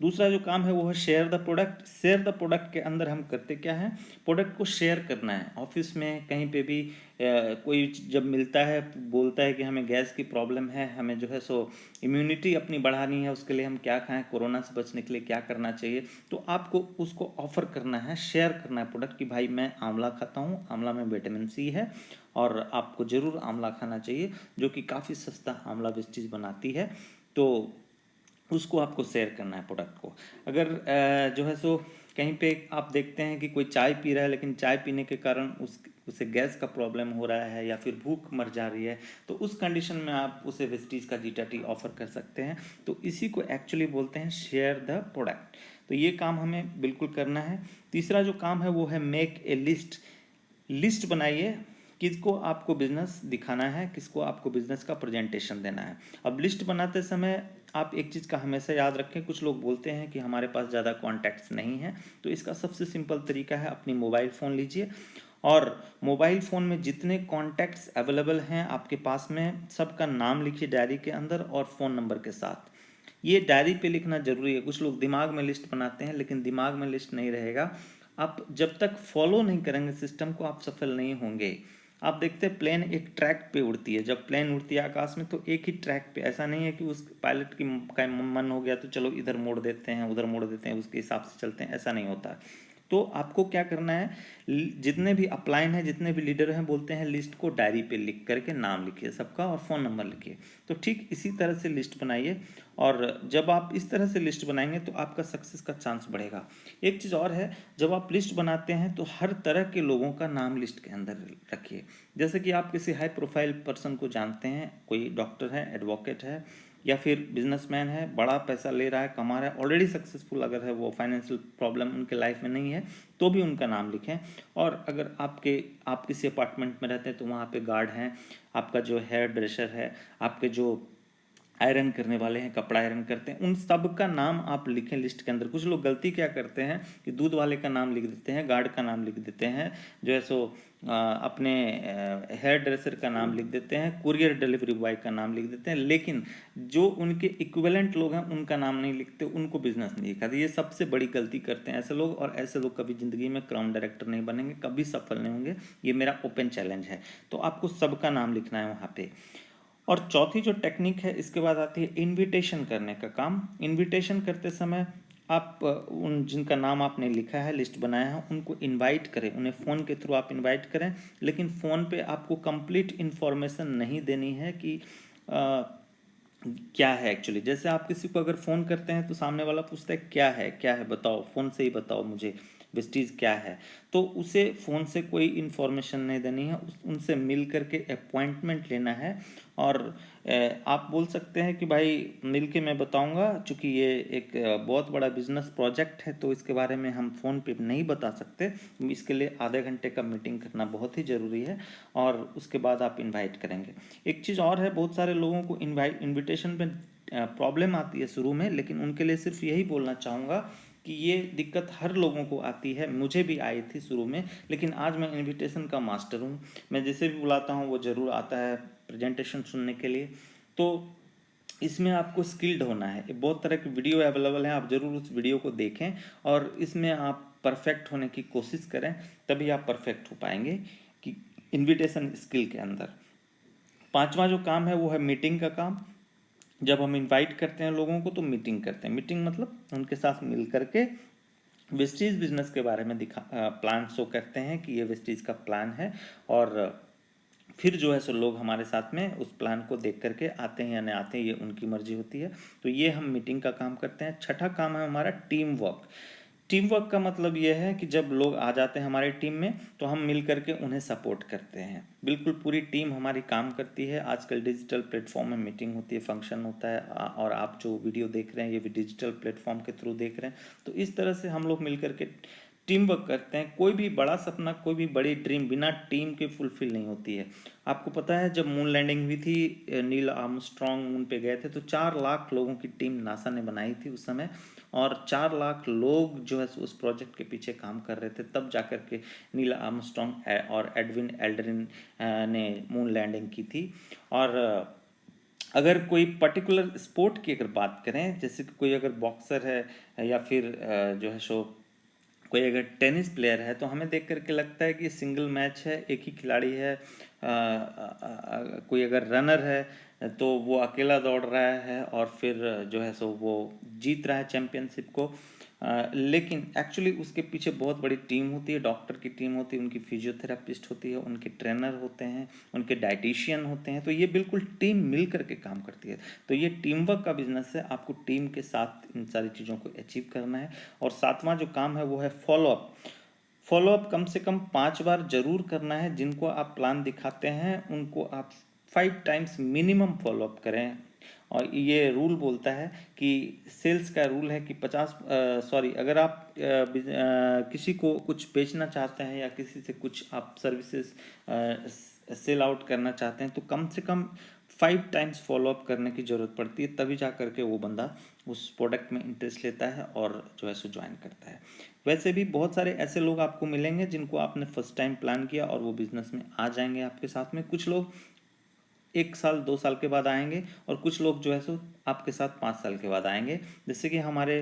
[SPEAKER 1] दूसरा जो काम है वो है share the product. Share the product के अंदर हम करते क्या है, प्रोडक्ट को शेयर करना है। ऑफिस में कहीं पे भी कोई जब मिलता है बोलता है कि हमें गैस की प्रॉब्लम है, हमें जो है सो इम्यूनिटी अपनी बढ़ानी है, उसके लिए हम क्या खाएं, कोरोना से बचने के लिए क्या करना चाहिए, तो आपको उसको ऑफर करना है, शेयर करना है प्रोडक्ट कि भाई मैं आंवला खाता हूँ, आंवला में विटामिन सी है और आपको ज़रूर आंवला खाना चाहिए, जो कि काफ़ी सस्ता आंवला वेस्टीज बनाती है। तो उसको आपको शेयर करना है प्रोडक्ट को। अगर जो है सो कहीं पे आप देखते हैं कि कोई चाय पी रहा है लेकिन चाय पीने के कारण उसे गैस का प्रॉब्लम हो रहा है या फिर भूख मर जा रही है, तो उस कंडीशन में आप उसे वेस्टीज का जीटा टी ऑफर कर सकते हैं। तो इसी को एक्चुअली बोलते हैं शेयर द प्रोडक्ट। तो ये काम हमें बिल्कुल करना है। तीसरा जो काम है वो है मेक ए लिस्ट। लिस्ट बनाइए, किसको आपको बिजनेस दिखाना है, किसको आपको बिजनेस का प्रेजेंटेशन देना है। अब लिस्ट बनाते समय आप एक चीज़ का हमेशा याद रखें, कुछ लोग बोलते हैं कि हमारे पास ज़्यादा कॉन्टैक्ट्स नहीं हैं, तो इसका सबसे सिंपल तरीका है अपनी मोबाइल फ़ोन लीजिए और मोबाइल फ़ोन में जितने कॉन्टैक्ट्स अवेलेबल हैं आपके पास में सबका नाम लिखिए डायरी के अंदर और फ़ोन नंबर के साथ। ये डायरी पे लिखना जरूरी है। कुछ लोग दिमाग में लिस्ट बनाते हैं लेकिन दिमाग में लिस्ट नहीं रहेगा। आप जब तक फॉलो नहीं करेंगे सिस्टम को आप सफल नहीं होंगे। आप देखते हैं प्लेन एक ट्रैक पे उड़ती है, जब प्लेन उड़ती है आकाश में तो एक ही ट्रैक पे, ऐसा नहीं है कि उस पायलट की का मन हो गया तो चलो इधर मोड़ देते हैं उधर मोड़ देते हैं उसके हिसाब से चलते हैं, ऐसा नहीं होता। तो आपको क्या करना है, जितने भी अपलाइन हैं जितने भी लीडर हैं बोलते हैं लिस्ट को डायरी पे लिख करके नाम लिखिए सबका और फ़ोन नंबर लिखिए। तो ठीक इसी तरह से लिस्ट बनाइए और जब आप इस तरह से लिस्ट बनाएंगे तो आपका सक्सेस का चांस बढ़ेगा। एक चीज़ और है, जब आप लिस्ट बनाते हैं तो हर तरह के लोगों का नाम लिस्ट के अंदर रखिए। जैसे कि आप किसी हाई प्रोफाइल पर्सन को जानते हैं, कोई डॉक्टर है, एडवोकेट है या फिर बिजनेसमैन है, बड़ा पैसा ले रहा है, कमा रहा है, ऑलरेडी सक्सेसफुल अगर है, वो फाइनेंशियल प्रॉब्लम उनके लाइफ में नहीं है तो भी उनका नाम लिखें। और अगर आप किसी अपार्टमेंट में रहते हैं तो वहाँ पे गार्ड हैं, आपका जो हेयर ड्रेसर है, आपके जो आयरन करने वाले हैं, कपड़ा आयरन करते हैं, उन सब का नाम आप लिखें लिस्ट के अंदर। कुछ लोग गलती क्या करते हैं कि दूध वाले का नाम लिख देते हैं, गार्ड का नाम लिख देते हैं, जो है सो अपने हेयर ड्रेसर का नाम लिख देते हैं, कुरियर डिलीवरी बॉय का नाम लिख देते हैं, लेकिन जो उनके इक्विवेलेंट लोग हैं उनका नाम नहीं लिखते, उनको बिजनेस नहीं दिखाते। ये सबसे बड़ी गलती करते हैं ऐसे लोग, और ऐसे लोग कभी ज़िंदगी में क्राउन डायरेक्टर नहीं बनेंगे, कभी सफल नहीं होंगे। ये मेरा ओपन चैलेंज है। तो आपको सबका नाम लिखना है वहाँ पे। और चौथी जो टेक्निक है इसके बाद आती है इनविटेशन करने का काम। इनविटेशन करते समय आप उन जिनका नाम आपने लिखा है, लिस्ट बनाया है, उनको इनवाइट करें, उन्हें फ़ोन के थ्रू आप इनवाइट करें। लेकिन फ़ोन पे आपको कंप्लीट इन्फॉर्मेशन नहीं देनी है कि क्या है एक्चुअली। जैसे आप किसी को अगर फ़ोन करते हैं तो सामने वाला पूछता है क्या है बताओ, फ़ोन से ही बताओ मुझे वेस्टीज क्या है। तो उसे फ़ोन से कोई इन्फॉर्मेशन नहीं देनी है, उनसे मिल करके अपॉइंटमेंट लेना है। और आप बोल सकते हैं कि भाई मिल के मैं बताऊंगा, चूँकि ये एक बहुत बड़ा बिजनेस प्रोजेक्ट है तो इसके बारे में हम फ़ोन पे नहीं बता सकते, इसके लिए आधे घंटे का मीटिंग करना बहुत ही ज़रूरी है और उसके बाद आप इनवाइट करेंगे। एक चीज़ और है, बहुत सारे लोगों को इनविटेशन पे प्रॉब्लम आती है शुरू में, लेकिन उनके लिए सिर्फ यही बोलना चाहूँगा कि ये दिक्कत हर लोगों को आती है, मुझे भी आई थी शुरू में, लेकिन आज मैं इनविटेशन का मास्टर हूँ। मैं जिसे भी बुलाता हूँ वो ज़रूर आता है प्रेजेंटेशन सुनने के लिए। तो इसमें आपको स्किल्ड होना है। ये बहुत तरह के वीडियो अवेलेबल हैं, आप ज़रूर उस वीडियो को देखें और इसमें आप परफेक्ट होने की कोशिश करें, तभी आप परफेक्ट हो पाएंगे कि इनविटेशन स्किल के अंदर। पांचवा जो काम है वो है मीटिंग का काम। जब हम इनवाइट करते हैं लोगों को तो मीटिंग करते हैं। मीटिंग मतलब उनके साथ मिल करके वेस्टीज बिजनेस के बारे में प्लान शो करते हैं कि ये वेस्टीज का प्लान है, और फिर जो है सो लोग हमारे साथ में उस प्लान को देख करके आते हैं या नहीं आते हैं, ये उनकी मर्जी होती है। तो ये हम मीटिंग का काम करते हैं। छठा काम है हमारा टीम वर्क। टीम वर्क का मतलब ये है कि जब लोग आ जाते हैं हमारे टीम में तो हम मिल करके उन्हें सपोर्ट करते हैं। बिल्कुल पूरी टीम हमारी काम करती है। आजकल डिजिटल प्लेटफॉर्म में मीटिंग होती है, फंक्शन होता है, और आप जो वीडियो देख रहे हैं ये भी डिजिटल प्लेटफॉर्म के थ्रू देख रहे हैं। तो इस तरह से हम लोग मिल करके टीम वर्क करते हैं। कोई भी बड़ा सपना, कोई भी बड़ी ड्रीम बिना टीम के फुलफिल नहीं होती है। आपको पता है जब मून लैंडिंग हुई थी, नील आर्मस्ट्रॉन्ग मून पे गए थे, तो 4 लाख लोगों की टीम नासा ने बनाई थी उस समय, और 4 लाख लोग जो है उस प्रोजेक्ट के पीछे काम कर रहे थे, तब जाकर के नील आर्मस्ट्रॉन्ग और एडविन एल्ड्रिन ने मून लैंडिंग की थी। और अगर कोई पर्टिकुलर स्पोर्ट की अगर बात करें, जैसे कि कोई अगर बॉक्सर है या फिर जो है सो कोई अगर टेनिस प्लेयर है, तो हमें देख करके लगता है कि सिंगल मैच है, एक ही खिलाड़ी है। कोई अगर रनर है तो वो अकेला दौड़ रहा है और फिर जो है सो वो जीत रहा है चैंपियनशिप को। लेकिन एक्चुअली उसके पीछे बहुत बड़ी टीम होती है। डॉक्टर की टीम होती है, उनकी फिजियोथेरापिस्ट होती है, उनके ट्रेनर होते हैं, उनके डाइटिशियन होते हैं। तो ये बिल्कुल टीम मिल करके काम करती है। तो ये टीम वर्क का बिजनेस है। आपको टीम के साथ इन सारी चीज़ों को अचीव करना है। और सातवां जो काम है वो है फॉलोअप। फॉलोअप कम से कम 5 बार जरूर करना है। जिनको आप प्लान दिखाते हैं उनको आप 5 टाइम्स मिनिमम फॉलोअप करें। और ये रूल बोलता है कि सेल्स का रूल है कि 50 सॉरी, अगर आप किसी को कुछ बेचना चाहते हैं या किसी से कुछ आप सर्विसेज सेल आउट करना चाहते हैं, तो कम से कम 5 टाइम्स फॉलोअप करने की ज़रूरत पड़ती है, तभी जा करके वो बंदा उस प्रोडक्ट में इंटरेस्ट लेता है और जो है सो ज्वाइन करता है। वैसे भी बहुत सारे ऐसे लोग आपको मिलेंगे जिनको आपने फर्स्ट टाइम प्लान किया और वो बिजनेस में आ जाएंगे आपके साथ में। कुछ लोग 1 साल 2 साल के बाद आएंगे और कुछ लोग जो है सो आपके साथ 5 साल के बाद आएंगे। जैसे कि हमारे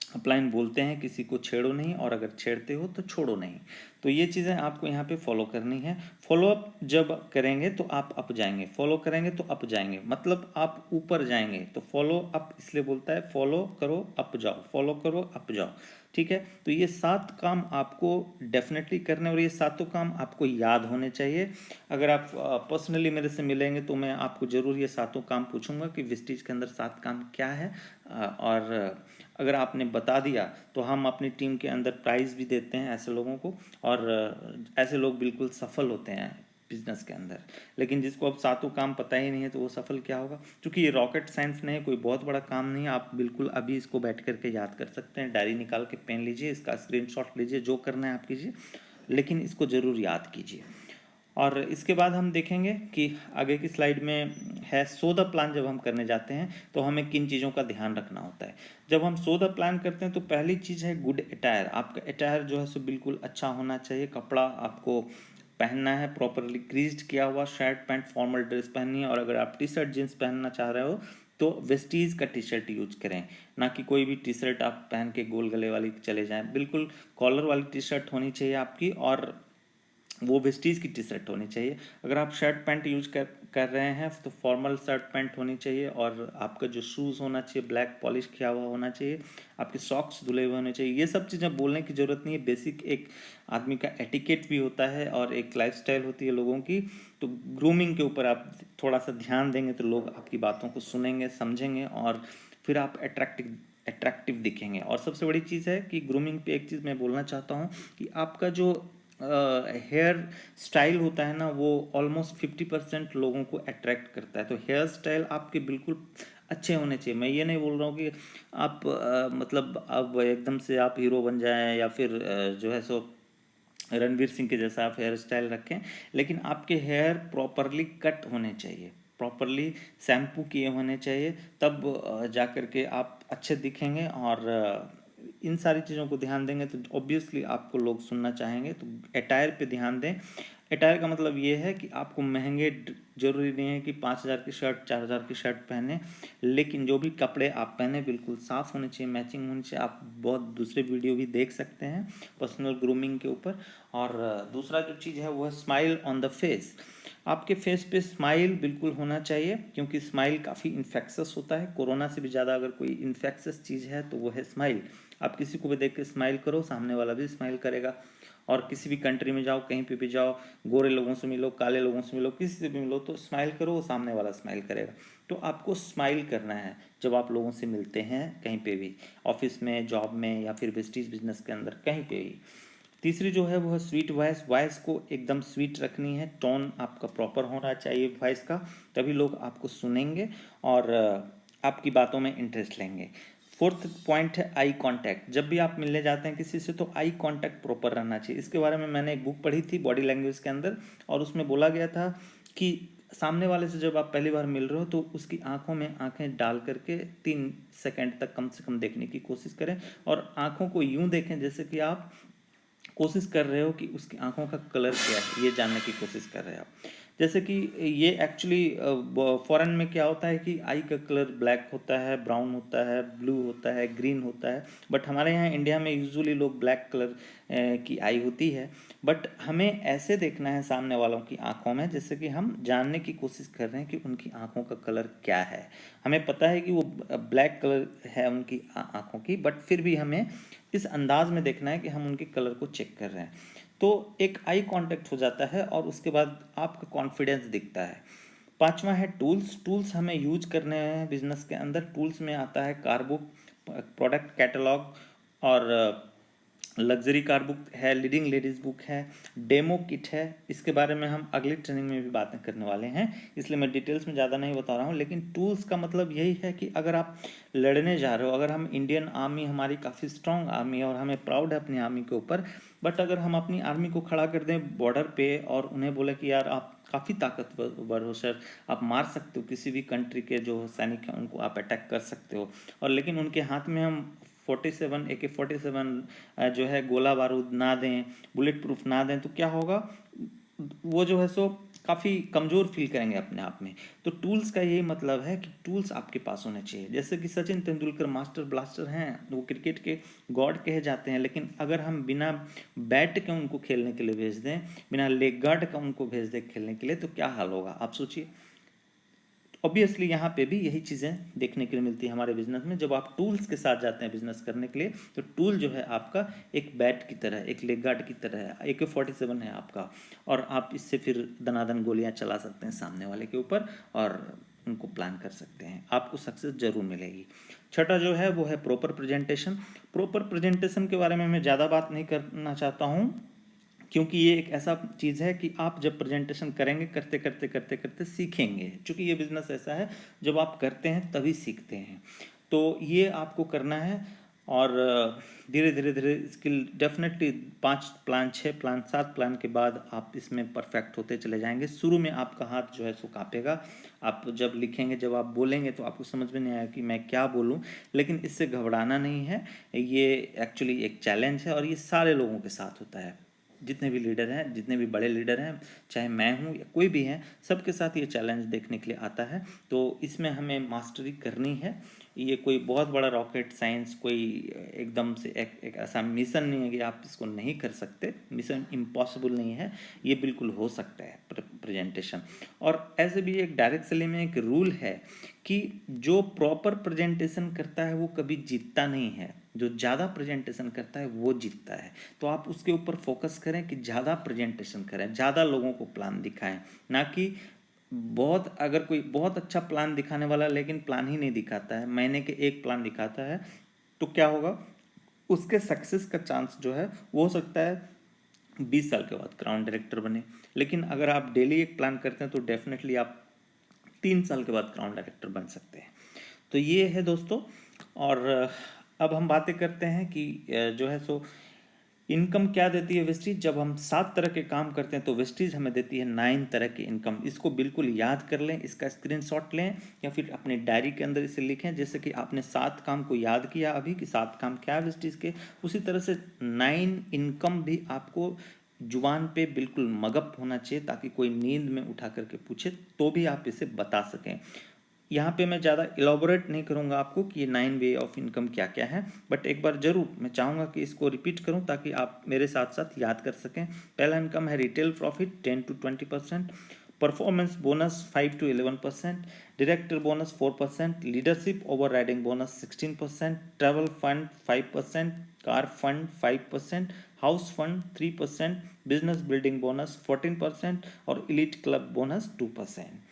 [SPEAKER 1] अपलाइन बोलते हैं, किसी को छेड़ो नहीं और अगर छेड़ते हो तो छोड़ो नहीं। तो ये चीज़ें आपको यहाँ पे फॉलो करनी है। फॉलोअप जब करेंगे तो आप अप जाएंगे, फॉलो करेंगे तो अप जाएंगे, मतलब आप ऊपर जाएंगे। तो फॉलो अप इसलिए बोलता है, फॉलो करो अप जाओ, फॉलो करो अप जाओ। ठीक है। तो ये 7 काम आपको डेफिनेटली करने, और ये सातों काम आपको याद होने चाहिए। अगर आप पर्सनली मेरे से मिलेंगे तो मैं आपको ज़रूर ये सातों काम पूछूंगा कि विस्टीज के अंदर 7 काम क्या है। और अगर आपने बता दिया तो हम अपनी टीम के अंदर प्राइज़ भी देते हैं ऐसे लोगों को, और ऐसे लोग बिल्कुल सफल होते हैं बिजनेस के अंदर। लेकिन जिसको अब सातों काम पता ही नहीं है तो वो सफल क्या होगा। क्योंकि ये रॉकेट साइंस नहीं है, कोई बहुत बड़ा काम नहीं है। आप बिल्कुल अभी इसको बैठ करके याद कर सकते हैं। डायरी निकाल के पेन लीजिए, इसका स्क्रीनशॉट लीजिए, जो करना है आप कीजिए, लेकिन इसको ज़रूर याद कीजिए। और इसके बाद हम देखेंगे कि आगे की स्लाइड में है सो द प्लान। जब हम करने जाते हैं तो हमें किन चीज़ों का ध्यान रखना होता है। जब हम सो द प्लान करते हैं तो पहली चीज़ है गुड अटायर। आपका अटायर जो है सो बिल्कुल अच्छा होना चाहिए। कपड़ा आपको पहनना है प्रॉपरली क्रीज्ड किया हुआ, शर्ट पैंट फॉर्मल ड्रेस पहननी है। और अगर आप टी शर्ट जींस पहनना चाह रहे हो तो वेस्टीज का टी शर्ट यूज करें, ना कि कोई भी टी शर्ट आप पहन के गोल गले वाली चले जाएं। बिल्कुल कॉलर वाली टी शर्ट होनी चाहिए आपकी, और वो वेस्टीज की टी शर्ट होनी चाहिए। अगर आप शर्ट पैंट यूज कर रहे हैं तो फॉर्मल शर्ट पैंट होनी चाहिए। और आपका जो शूज़ होना चाहिए ब्लैक पॉलिश किया हुआ होना चाहिए। आपके सॉक्स धुले हुए होने चाहिए। ये सब चीज़ें बोलने की ज़रूरत नहीं है, बेसिक एक आदमी का एटिकेट भी होता है और एक लाइफस्टाइल होती है लोगों की। तो ग्रूमिंग के ऊपर आप थोड़ा सा ध्यान देंगे तो लोग आपकी बातों को सुनेंगे, समझेंगे, और फिर आप अट्रैक्टिव दिखेंगे। और सबसे बड़ी चीज़ है कि ग्रूमिंग पे एक चीज़ मैं बोलना चाहता हूँ कि आपका जो हेयर स्टाइल होता है ना, वो ऑलमोस्ट 50% लोगों को अट्रैक्ट करता है। तो हेयर स्टाइल आपके बिल्कुल अच्छे होने चाहिए। मैं ये नहीं बोल रहा हूँ कि आप मतलब अब एकदम से आप हीरो बन जाएं या फिर जो है सो रणवीर सिंह के जैसा आप हेयर स्टाइल रखें, लेकिन आपके हेयर प्रॉपरली कट होने चाहिए, प्रॉपरली शैम्पू किए होने चाहिए, तब जा कर के आप अच्छे दिखेंगे। और इन सारी चीज़ों को ध्यान देंगे तो ऑब्वियसली आपको लोग सुनना चाहेंगे। तो अटायर पे ध्यान दें। अटायर का मतलब ये है कि आपको महंगे जरूरी नहीं है कि 5,000 की शर्ट 4,000 की शर्ट पहने, लेकिन जो भी कपड़े आप पहने बिल्कुल साफ़ होने चाहिए, मैचिंग होनी चाहिए। आप बहुत दूसरे वीडियो भी देख सकते हैं पर्सनल ग्रूमिंग के ऊपर। और दूसरा जो चीज़ है वो है स्माइल ऑन द फेस। आपके फेस पे स्माइल बिल्कुल होना चाहिए, क्योंकि स्माइल काफ़ी इन्फेक्शस होता है। कोरोना से भी ज़्यादा अगर कोई इन्फेक्शस चीज़ है तो वो है स्माइल। आप किसी को भी देख के स्माइल करो, सामने वाला भी स्माइल करेगा। और किसी भी कंट्री में जाओ, कहीं पे भी जाओ, गोरे लोगों से मिलो, काले लोगों से मिलो, किसी से भी मिलो तो स्माइल करो, वो सामने वाला स्माइल करेगा। तो आपको स्माइल करना है जब आप लोगों से मिलते हैं, कहीं पे भी, ऑफिस में, जॉब में, या फिर वेस्टीज बिजनेस के अंदर, कहीं पे भी। तीसरी जो है वो है स्वीट वॉइस। वॉइस को एकदम स्वीट रखनी है, टोन आपका प्रॉपर होना चाहिए वॉइस का, तभी लोग आपको सुनेंगे और आपकी बातों में इंटरेस्ट लेंगे। फोर्थ पॉइंट है आई कांटेक्ट। जब भी आप मिलने जाते हैं किसी से तो आई कांटेक्ट प्रॉपर रहना चाहिए। इसके बारे में मैंने एक बुक पढ़ी थी बॉडी लैंग्वेज के अंदर, और उसमें बोला गया था कि सामने वाले से जब आप पहली बार मिल रहे हो तो उसकी आंखों में आंखें डाल करके 3 सेकंड तक कम से कम देखने की कोशिश करें, और आंखों को यूं देखें जैसे कि आप कोशिश कर रहे हो कि उसकी आंखों का कलर क्या है, ये जानने की कोशिश कर रहे हो आप। जैसे कि ये एक्चुअली फॉरेन में क्या होता है कि आई का कलर ब्लैक होता है, ब्राउन होता है, ब्लू होता है, ग्रीन होता है। बट हमारे यहाँ इंडिया में यूजुअली लोग ब्लैक कलर की आई होती है। बट हमें ऐसे देखना है सामने वालों की आंखों में जैसे कि हम जानने की कोशिश कर रहे हैं कि उनकी आंखों का कलर क्या है। हमें पता है कि वो ब्लैक कलर है उनकी आंखों की, बट फिर भी हमें इस अंदाज में देखना है कि हम उनके कलर को चेक कर रहे हैं। तो एक आई कांटेक्ट हो जाता है और उसके बाद आपका कॉन्फिडेंस दिखता है। पांचवा है टूल्स। टूल्स हमें यूज करने हैं बिजनेस के अंदर। टूल्स में आता है कार बुक, प्रोडक्ट कैटलॉग, और लग्जरी कार बुक है, लीडिंग लेडीज बुक है, डेमो किट है। इसके बारे में हम अगली ट्रेनिंग में भी बातें करने वाले हैं, इसलिए मैं डिटेल्स में ज़्यादा नहीं बता रहा हूँ। लेकिन टूल्स का मतलब यही है कि अगर आप लड़ने जा रहे हो, अगर हम इंडियन आर्मी हमारी काफ़ी स्ट्रांग आर्मी है और हमें प्राउड है अपनी आर्मी के ऊपर, बट अगर हम अपनी आर्मी को खड़ा कर दें बॉर्डर पे और उन्हें बोले कि यार आप काफ़ी ताकतवर हो सर, आप मार सकते हो किसी भी कंट्री के जो सैनिक हैं उनको आप अटैक कर सकते हो, और लेकिन उनके हाथ में हम 47 AK-47 जो है गोला बारूद ना दें, बुलेट प्रूफ ना दें, तो क्या होगा, वो जो है सो काफ़ी कमज़ोर फील करेंगे अपने आप में। तो टूल्स का यही मतलब है कि टूल्स आपके पास होने चाहिए। जैसे कि सचिन तेंदुलकर मास्टर ब्लास्टर हैं, वो क्रिकेट के गॉड कहे जाते हैं, लेकिन अगर हम बिना बैट के उनको खेलने के लिए भेज दें, बिना लेग गार्ड का उनको भेज दें खेलने के लिए, तो क्या हाल होगा आप सोचिए। ऑब्वियसली यहाँ पे भी यही चीज़ें देखने के लिए मिलती है हमारे बिजनेस में। जब आप टूल्स के साथ जाते हैं बिजनेस करने के लिए, तो टूल जो है आपका एक बैट की तरह, एक लेग गार्ड की तरह है, AK-47 है आपका, और आप इससे फिर दनादन गोलियां चला सकते हैं सामने वाले के ऊपर और उनको प्लान कर सकते हैं। आपको सक्सेस जरूर मिलेगी। छठा जो है वो है प्रॉपर प्रेजेंटेशन। प्रॉपर प्रेजेंटेशन के बारे में मैं ज़्यादा बात नहीं करना चाहता हूँ, क्योंकि ये एक ऐसा चीज़ है कि आप जब प्रेजेंटेशन करेंगे, करते करते करते करते सीखेंगे। क्योंकि ये बिज़नेस ऐसा है, जब आप करते हैं तभी सीखते हैं। तो ये आपको करना है, और धीरे धीरे धीरे skill definitely 5 plan, 6 plan, 7 plan के बाद आप इसमें परफेक्ट होते चले जाएंगे। शुरू में आपका हाथ जो है सो कांपेगा, आप जब लिखेंगे, जब आप बोलेंगे तो आपको समझ में नहीं आएगा कि मैं क्या बोलूं, लेकिन इससे घबराना नहीं है। ये एक्चुअली एक चैलेंज है और ये सारे लोगों के साथ होता है। जितने भी लीडर हैं, जितने भी बड़े लीडर हैं, चाहे मैं हूँ या कोई भी है, सबके साथ ये चैलेंज देखने के लिए आता है। तो इसमें हमें मास्टरी करनी है। ये कोई बहुत बड़ा रॉकेट साइंस, कोई एकदम से एक ऐसा मिशन नहीं है कि आप इसको नहीं कर सकते। मिशन इम्पॉसिबल नहीं है, ये बिल्कुल हो सकता है प्रेजेंटेशन। और ऐसे भी एक डायरेक्ट सेलिंग में एक रूल है कि जो प्रॉपर प्रेजेंटेशन करता है वो कभी जीतता नहीं है, जो ज़्यादा प्रेजेंटेशन करता है वो जीतता है। तो आप उसके ऊपर फोकस करें कि ज़्यादा प्रेजेंटेशन करें, ज़्यादा लोगों को प्लान दिखाएं, ना कि बहुत, अगर कोई बहुत अच्छा प्लान दिखाने वाला लेकिन प्लान ही नहीं दिखाता है, महीने के एक प्लान दिखाता है, तो क्या होगा, उसके सक्सेस का चांस जो है वो हो सकता है 20 साल के बाद क्राउन डायरेक्टर बने। लेकिन अगर आप डेली एक प्लान करते हैं तो डेफिनेटली आप 3 साल के बाद क्राउन डायरेक्टर बन सकते हैं। तो ये है दोस्तों। और अब हम बातें करते हैं कि जो है सो इनकम क्या देती है वेस्टीज। जब हम 7 तरह के काम करते हैं तो वेस्टीज हमें देती है 9 तरह की इनकम। इसको बिल्कुल याद कर लें, इसका स्क्रीनशॉट लें या फिर अपने डायरी के अंदर इसे लिखें। जैसे कि आपने 7 काम को याद किया अभी कि 7 काम क्या है वेस्टीज के, उसी तरह से 9 इनकम भी आपको जुबान पे बिल्कुल मगप होना चाहिए, ताकि कोई नींद में उठा करके पूछे तो भी आप इसे बता सकें। यहाँ पे मैं ज़्यादा इलाबोरेट नहीं करूँगा आपको कि ये 9 वे ऑफ इनकम क्या क्या है, बट एक बार ज़रूर मैं चाहूँगा कि इसको रिपीट करूँ ताकि आप मेरे साथ साथ याद कर सकें। पहला इनकम है retail profit 10 to 20%, performance bonus 5 to 11%, director bonus 4%, leadership over riding bonus 16%, travel fund 5%, car fund 5%, house fund 3%, business building bonus 14% और इलीट क्लब बोनस 2%।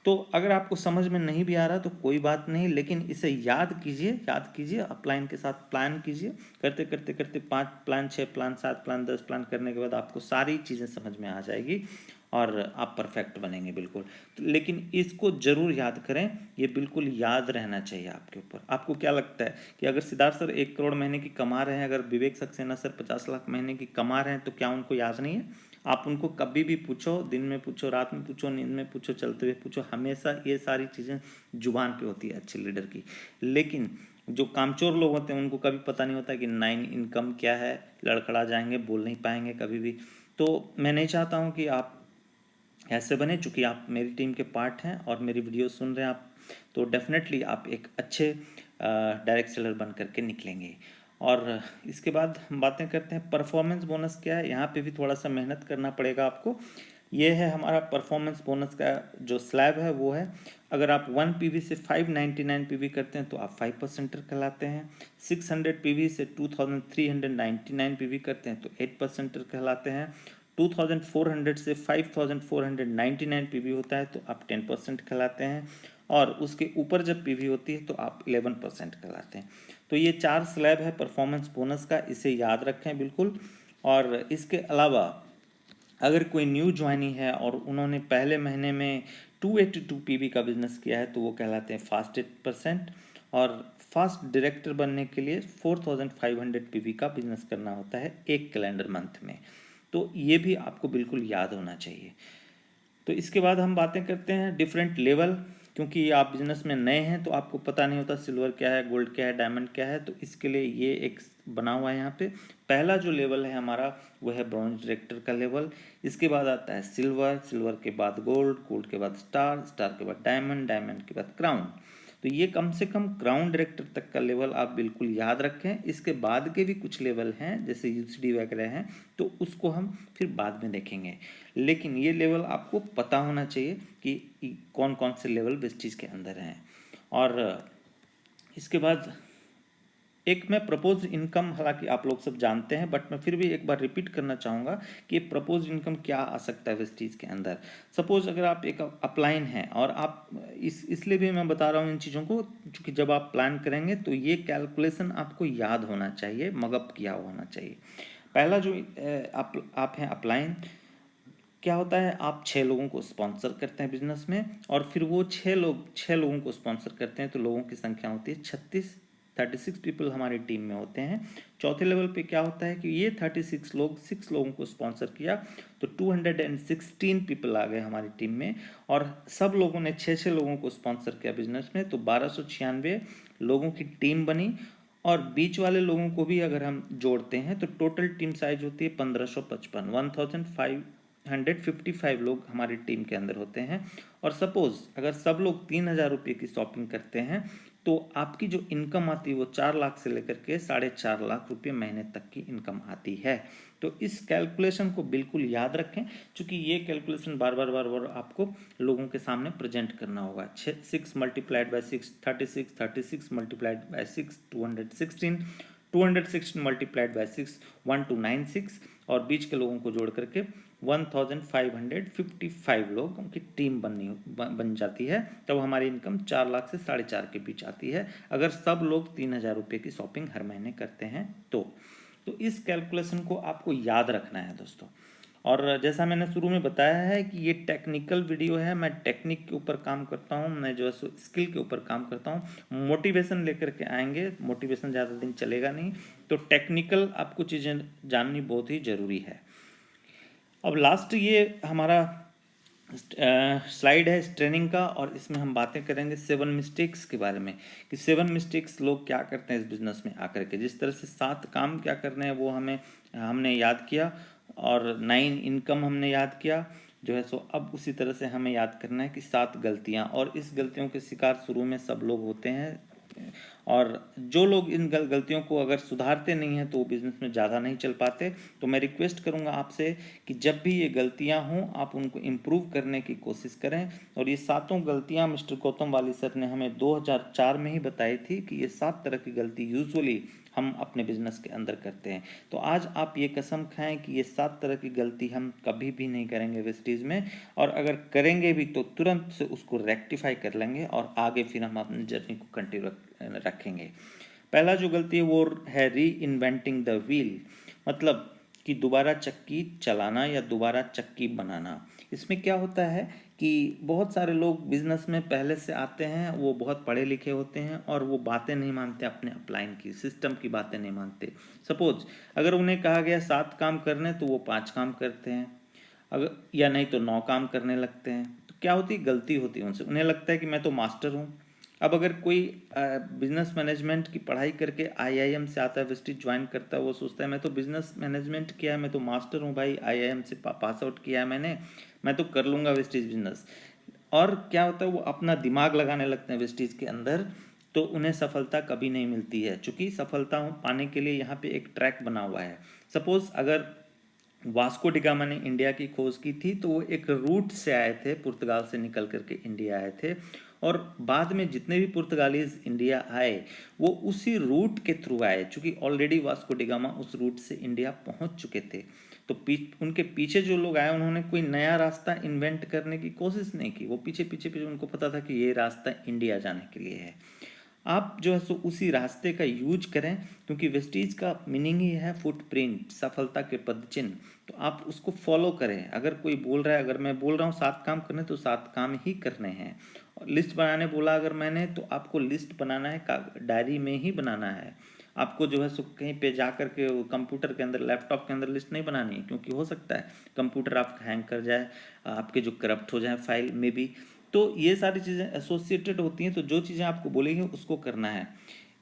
[SPEAKER 1] तो अगर आपको समझ में नहीं भी आ रहा तो कोई बात नहीं, लेकिन इसे याद कीजिए, अपलाइन के साथ प्लान कीजिए, करते करते करते 5 प्लान, 6 प्लान, 7 प्लान, 10 प्लान करने के बाद आपको सारी चीज़ें समझ में आ जाएगी और आप परफेक्ट बनेंगे बिल्कुल। तो लेकिन इसको ज़रूर याद करें, ये बिल्कुल याद रहना चाहिए आपके ऊपर। आपको क्या लगता है कि अगर सिद्धार्थ सर 1 करोड़ महीने की कमा रहे हैं, अगर विवेक सक्सेना सर 50 लाख महीने की कमा रहे हैं, तो क्या उनको याद नहीं है? आप उनको कभी भी पूछो, दिन में पूछो, रात में पूछो, नींद में पूछो, चलते हुए पूछो, हमेशा ये सारी चीज़ें जुबान पे होती है अच्छे लीडर की। लेकिन जो कामचोर लोग होते हैं उनको कभी पता नहीं होता कि 9 इनकम क्या है, लड़खड़ा जाएंगे, बोल नहीं पाएंगे कभी भी। तो मैं नहीं चाहता हूँ कि आप ऐसे बने, चूँकि आप मेरी टीम के पार्ट हैं और मेरी वीडियो सुन रहे हैं आप, तो डेफिनेटली आप एक अच्छे डायरेक्ट सेलर बन करके निकलेंगे। और इसके बाद हम बातें करते हैं परफॉर्मेंस बोनस क्या है। यहाँ पे भी थोड़ा सा मेहनत करना पड़ेगा आपको। ये है हमारा परफॉर्मेंस बोनस का जो स्लैब है वो है, अगर आप 1 पीवी से 599 पीवी करते हैं तो आप 5% कहलाते हैं, 600 पीवी से 2399 पीवी करते हैं तो 8% कहलाते हैं, 2400 से 5499 पीवी होता है तो आप 10% कहलाते हैं, और उसके ऊपर जब पीवी होती है तो आप 11% कहलाते हैं। तो ये 4 स्लैब है परफॉर्मेंस बोनस का, इसे याद रखें बिल्कुल। और इसके अलावा अगर कोई न्यू ज्वाइनी है और उन्होंने पहले महीने में 282 पीवी का बिजनेस किया है तो वो कहलाते हैं फास्ट 8%, और फास्ट डायरेक्टर बनने के लिए 4500 पीवी का बिजनेस करना होता है एक कैलेंडर मंथ में। तो ये भी आपको बिल्कुल याद होना चाहिए। तो इसके बाद हम बातें करते हैं डिफरेंट लेवल, क्योंकि आप बिजनेस में नए हैं तो आपको पता नहीं होता सिल्वर क्या है, गोल्ड क्या है, डायमंड क्या है, तो इसके लिए ये एक बना हुआ है यहाँ पे। पहला जो लेवल है हमारा वो है ब्रॉन्ज डायरेक्टर का लेवल, इसके बाद आता है सिल्वर, सिल्वर के बाद गोल्ड, गोल्ड के बाद स्टार, स्टार के बाद डायमंड, डायमंड के बाद क्राउन। तो ये कम से कम क्राउन डायरेक्टर तक का लेवल आप बिल्कुल याद रखें। इसके बाद के भी कुछ लेवल हैं जैसे यूसीडी वगैरह हैं, तो उसको हम फिर बाद में देखेंगे, लेकिन ये लेवल आपको पता होना चाहिए कि कौन कौन से लेवल वेस्टीज के अंदर हैं। और इसके बाद एक मैं प्रपोज इनकम, हालांकि आप लोग सब जानते हैं बट मैं फिर भी एक बार रिपीट करना चाहूँगा कि प्रपोज इनकम क्या आ सकता है वेस्टीज के अंदर। सपोज अगर आप एक अपलाइन हैं और आप इसलिए भी मैं बता रहा हूँ इन चीज़ों को, क्योंकि जब आप प्लान करेंगे तो ये कैलकुलेशन आपको याद होना चाहिए, मगअप किया होना चाहिए। पहला जो आप हैं अपलाइन, क्या होता है, आप 6 लोगों को स्पॉन्सर करते हैं बिजनेस में, और फिर वो 6 लोगों को स्पॉन्सर करते हैं तो लोगों की संख्या होती है 36 पीपल हमारी टीम में होते हैं। चौथे लेवल पे क्या होता है कि ये 36 लोग 6 लोगों को स्पॉन्सर किया तो 216 पीपल आ गए हमारी टीम में, और सब लोगों ने 6 लोगों को स्पॉन्सर किया बिजनेस में तो 1296 लोगों की टीम बनी। और बीच वाले लोगों को भी अगर हम जोड़ते हैं तो टोटल टीम साइज होती है 1555, 1555 लोग हमारी टीम के अंदर होते हैं। और सपोज अगर सब लोग 3000 रुपये की शॉपिंग करते हैं तो आपकी जो इनकम आती है वो 4 लाख से लेकर के 4.5 लाख रुपये महीने तक की इनकम आती है। तो इस कैलकुलेशन को बिल्कुल याद रखें, क्योंकि ये कैलकुलेशन बार बार आपको लोगों के सामने प्रेजेंट करना होगा। 6 multiplied by 6 36, 36 multiplied by 6 216, 216 multiplied by 6 1296, और बीच के लोगों को जोड़ करके 1555 लोगों की टीम बन जाती है। तब हमारी इनकम 4 लाख से 4.5 के बीच आती है, अगर सब लोग 3000 रुपये की शॉपिंग हर महीने करते हैं तो इस कैलकुलेशन को आपको याद रखना है दोस्तों। और जैसा मैंने शुरू में बताया है कि ये टेक्निकल वीडियो है, मैं टेक्निक के ऊपर काम करता हूँ, मैं जो है स्किल के ऊपर काम करता हूँ। मोटिवेशन लेकर के आएंगे, मोटिवेशन ज़्यादा दिन चलेगा नहीं, तो टेक्निकल आपको चीज़ें जाननी बहुत ही ज़रूरी है। अब लास्ट ये हमारा स्लाइड है इस ट्रेनिंग का, और इसमें हम बातें करेंगे 7 मिस्टेक्स के बारे में कि 7 मिस्टेक्स लोग क्या करते हैं इस बिज़नेस में आकर के। जिस तरह से 7 काम क्या करने हैं वो हमने याद किया, और 9 इनकम हमने याद किया जो है सो। अब उसी तरह से हमें याद करना है कि 7 गलतियां, और इस गलतियों के शिकार शुरू में सब लोग होते हैं, और जो लोग इन गलतियों को अगर सुधारते नहीं हैं तो वो बिजनेस में ज़्यादा नहीं चल पाते। तो मैं रिक्वेस्ट करूंगा आपसे कि जब भी ये गलतियां हों आप उनको इम्प्रूव करने की कोशिश करें। और ये सातों गलतियां मिस्टर गौतम वाली सर ने हमें 2004 में ही बताई थी कि ये 7 तरह की गलती यूजुअली हम अपने बिजनेस के अंदर करते हैं। तो आज आप ये कसम खाएं कि ये 7 तरह की गलती हम कभी भी नहीं करेंगे वेस्टीज में, और अगर करेंगे भी तो तुरंत से उसको रेक्टिफाई कर लेंगे और आगे फिर हम अपनी जर्नी को कंटिन्यू रखेंगे। पहला जो गलती है वो है री इन्वेंटिंग द व्हील, मतलब कि दोबारा चक्की चलाना या दोबारा चक्की बनाना। इसमें क्या होता है कि बहुत सारे लोग बिजनेस में पहले से आते हैं, वो बहुत पढ़े लिखे होते हैं और वो बातें नहीं मानते, अपने अपलाइन की सिस्टम की बातें नहीं मानते। सपोज अगर उन्हें कहा गया 7 काम करने तो वो 5 काम करते हैं, अगर या नहीं तो 9 काम करने लगते हैं। तो क्या होती है, गलती होती है उनसे। उन्हें लगता है कि मैं तो मास्टर हूँ। अब अगर कोई बिजनेस मैनेजमेंट की पढ़ाई करके आईआईएम से आता है, विस्टिज ज्वाइन करता है, वो सोचता है मैं तो बिजनेस मैनेजमेंट किया है, मैं तो मास्टर हूँ भाई, आईआईएम से पास आउट किया है मैंने, मैं तो कर लूँगा विस्टिज बिजनेस। और क्या होता है, वो अपना दिमाग लगाने लगते हैं विस्टिज के अंदर, तो उन्हें सफलता कभी नहीं मिलती है। चूँकि सफलता पाने के लिए यहाँ पे एक ट्रैक बना हुआ है। सपोज अगर वास्को डिगामा ने इंडिया की खोज की थी तो वो एक रूट से आए थे, पुर्तगाल से निकल करके इंडिया आए थे, और बाद में जितने भी पुर्तगालीज इंडिया आए वो उसी रूट के थ्रू आए, चूँकि ऑलरेडी वास्को डिगामा उस रूट से इंडिया पहुंच चुके थे। तो उनके पीछे जो लोग आए उन्होंने कोई नया रास्ता इन्वेंट करने की कोशिश नहीं की, वो पीछे पीछे पीछे उनको पता था कि ये रास्ता इंडिया जाने के लिए है। आप जो है सो उसी रास्ते का यूज करें, क्योंकि वेस्टीज का मीनिंग ही है फुटप्रिंट, सफलता के पदचिन्ह। तो आप उसको फॉलो करें। अगर कोई बोल रहा है, अगर मैं बोल रहा हूँ 7 काम करने तो 7 काम ही करने हैं। और लिस्ट बनाने बोला अगर मैंने, तो आपको लिस्ट बनाना है, डायरी में ही बनाना है। आपको जो है सो कहीं पे जा कर के कंप्यूटर के अंदर, लैपटॉप के अंदर लिस्ट नहीं बनानी है, क्योंकि हो सकता है कंप्यूटर आपका हैंग कर जाए, आपके जो करप्ट हो जाए फाइल में भी। तो ये सारी चीज़ें एसोसिएटेड होती हैं, तो जो चीज़ें आपको बोलेंगे उसको करना है।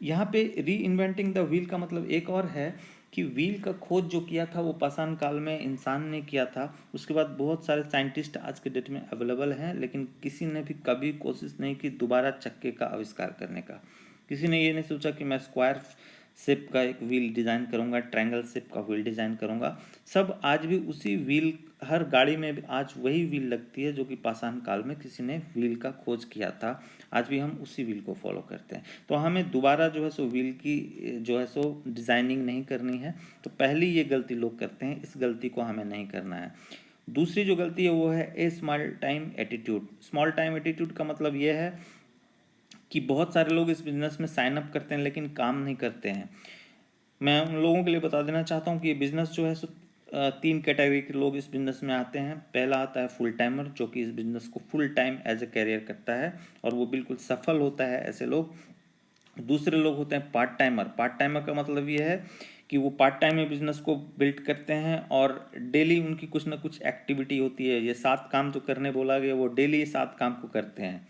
[SPEAKER 1] यहाँ पे री इन्वेंटिंग द व्हील का मतलब एक और है कि व्हील का खोज जो किया था वो पाषाण काल में इंसान ने किया था। उसके बाद बहुत सारे साइंटिस्ट आज के डेट में अवेलेबल हैं, लेकिन किसी ने भी कभी कोशिश नहीं की दोबारा चक्के का आविष्कार करने का। किसी ने ये नहीं सोचा कि मैं स्क्वायर शेप का एक व्हील डिज़ाइन करूंगा, ट्रायंगल शेप का व्हील डिज़ाइन करूंगा। सब आज भी उसी व्हील, हर गाड़ी में भी आज वही व्हील लगती है जो कि पाषाण काल में किसी ने व्हील का खोज किया था। आज भी हम उसी व्हील को फॉलो करते हैं। तो हमें दोबारा जो है सो व्हील की जो है सो डिज़ाइनिंग नहीं करनी है। तो पहली ये गलती लोग करते हैं, इस गलती को हमें नहीं करना है। दूसरी जो गलती है वो है a small time attitude. Small time attitude का मतलब ये है कि बहुत सारे लोग इस बिज़नेस में साइन अप करते हैं लेकिन काम नहीं करते हैं। मैं उन लोगों के लिए बता देना चाहता हूँ कि ये बिज़नेस जो है सो 3 कैटेगरी के लोग इस बिज़नेस में आते हैं। पहला आता है फुल टाइमर, जो कि इस बिज़नेस को full time as a career करता है और वो बिल्कुल सफल होता है, ऐसे लोग। दूसरे लोग होते हैं पार्ट टाइमर। पार्ट टाइमर का मतलब ये है कि वो पार्ट टाइम में बिजनेस को बिल्ड करते हैं और डेली उनकी कुछ ना कुछ एक्टिविटी होती है। ये 7 काम जो करने बोला गया वो डेली 7 काम को करते हैं।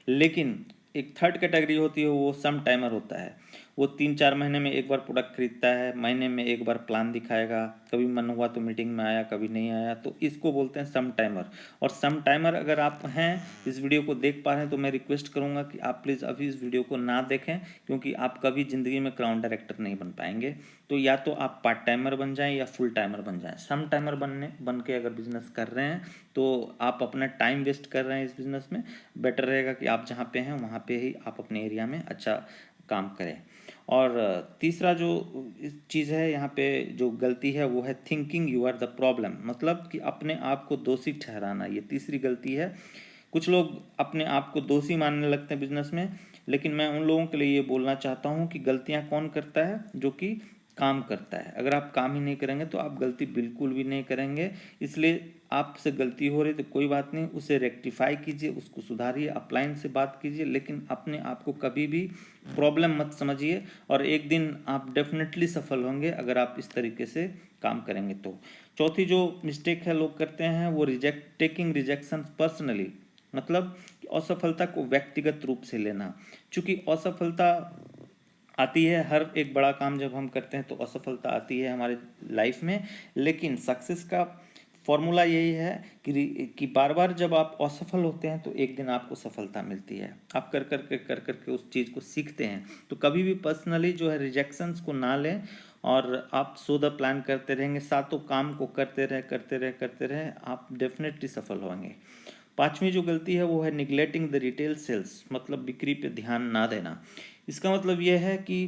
[SPEAKER 1] लेकिन एक थर्ड कैटेगरी होती है, वो सम टाइमर होता है। वो 3-4 महीने में एक बार प्रोडक्ट खरीदता है, महीने में एक बार प्लान दिखाएगा, कभी मन हुआ तो मीटिंग में आया, कभी नहीं आया। तो इसको बोलते हैं सम टाइमर। और सम टाइमर अगर आप हैं, इस वीडियो को देख पा रहे हैं, तो मैं रिक्वेस्ट करूंगा कि आप प्लीज़ अभी इस वीडियो को ना देखें, क्योंकि आप कभी ज़िंदगी में क्राउन डायरेक्टर नहीं बन पाएंगे। तो या तो आप पार्ट टाइमर बन जाएं या फुल टाइमर बन जाएं। सम टाइमर बन के अगर बिजनेस कर रहे हैं तो आप अपना टाइम वेस्ट कर रहे हैं इस बिज़नेस में। बेटर रहेगा कि आप जहाँ पे हैं वहाँ पे ही आप अपने एरिया में अच्छा काम करें। और तीसरा जो चीज़ है यहाँ पे, जो गलती है वो है thinking you are the problem, मतलब कि अपने आप को दोषी ठहराना। ये तीसरी गलती है। कुछ लोग अपने आप को दोषी मानने लगते हैं बिजनेस में, लेकिन मैं उन लोगों के लिए ये बोलना चाहता हूँ कि गलतियाँ कौन करता है, जो कि काम करता है। अगर आप काम ही नहीं करेंगे तो आप गलती बिल्कुल भी नहीं करेंगे। इसलिए आपसे गलती हो रही तो कोई बात नहीं, उसे रेक्टिफाई कीजिए, उसको सुधारिए, अपलाइन से बात कीजिए, लेकिन अपने आप को कभी भी प्रॉब्लम मत समझिए। और एक दिन आप डेफिनेटली सफल होंगे अगर आप इस तरीके से काम करेंगे तो। चौथी जो मिस्टेक है लोग करते हैं वो टेकिंग रिजेक्शन पर्सनली, मतलब असफलता को व्यक्तिगत रूप से लेना। चूंकि असफलता आती है। हर एक बड़ा काम जब हम करते हैं तो असफलता आती है हमारे लाइफ में, लेकिन सक्सेस का फॉर्मूला यही है कि बार बार जब आप असफल होते हैं तो एक दिन आपको सफलता मिलती है। आप कर कर के उस चीज़ को सीखते हैं। तो कभी भी पर्सनली जो है रिजेक्शंस को ना लें, और आप सो द प्लान करते रहेंगे, सातों काम को करते रहे, आप डेफिनेटली सफल होंगे। पांचवी जो गलती है वो है निगलेक्टिंग द रिटेल सेल्स, मतलब बिक्री पे ध्यान ना देना। इसका मतलब ये है कि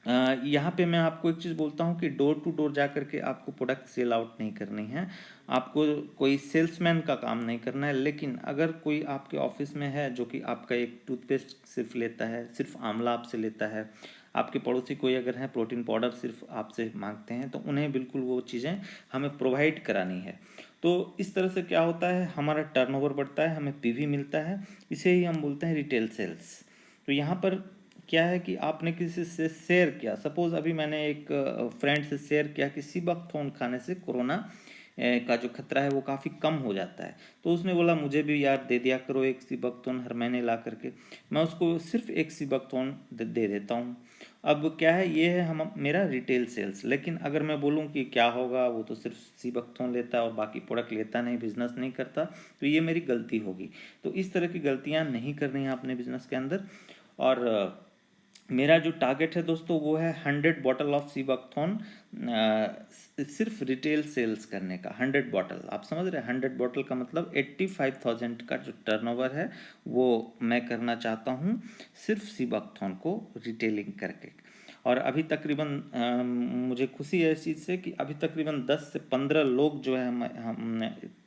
[SPEAKER 1] यहाँ पे मैं आपको एक चीज़ बोलता हूँ कि डोर टू डोर जा करके आपको प्रोडक्ट सेल आउट नहीं करनी है, आपको कोई सेल्समैन का काम नहीं करना है। लेकिन अगर कोई आपके ऑफिस में है जो कि आपका एक टूथपेस्ट सिर्फ लेता है, सिर्फ आंवला आपसे लेता है, आपके पड़ोसी कोई अगर है प्रोटीन पाउडर सिर्फ आपसे मांगते हैं, तो उन्हें बिल्कुल वो चीज़ें हमें प्रोवाइड करानी है। तो इस तरह से क्या होता है, हमारा टर्नओवर बढ़ता है, हमें पीवी मिलता है, इसे ही हम बोलते हैं रिटेल सेल्स। तो यहाँ पर क्या है कि आपने किसी से शेयर किया, सपोज अभी मैंने एक फ्रेंड से शेयर किया कि सीबकथॉर्न खाने से कोरोना का जो खतरा है वो काफ़ी कम हो जाता है। तो उसने बोला मुझे भी यार दे दिया करो एक सीबकथॉर्न हर महीने ला करके। मैं उसको सिर्फ एक सीबकथॉर्न दे देता हूँ। अब क्या है, ये है हम मेरा रिटेल सेल्स। लेकिन अगर मैं बोलूँ कि क्या होगा, वो तो सिर्फ सीबकथॉर्न लेता है और बाकी प्रोडक्ट लेता नहीं, बिजनेस नहीं करता, तो ये मेरी गलती होगी। तो इस तरह की गलतियाँ नहीं करनी है अपने बिजनेस के अंदर। और मेरा जो टारगेट है दोस्तों वो है 100 बॉटल ऑफ सीबकथॉर्न सिर्फ रिटेल सेल्स करने का। 100 बॉटल, आप समझ रहे हैं, 100 बॉटल का मतलब 85,000 का जो टर्नओवर है वो मैं करना चाहता हूँ सिर्फ सीबकथॉर्न को रिटेलिंग करके। और अभी तकरीबन मुझे खुशी है इस चीज़ से कि अभी तकरीबन 10 से 15 लोग जो है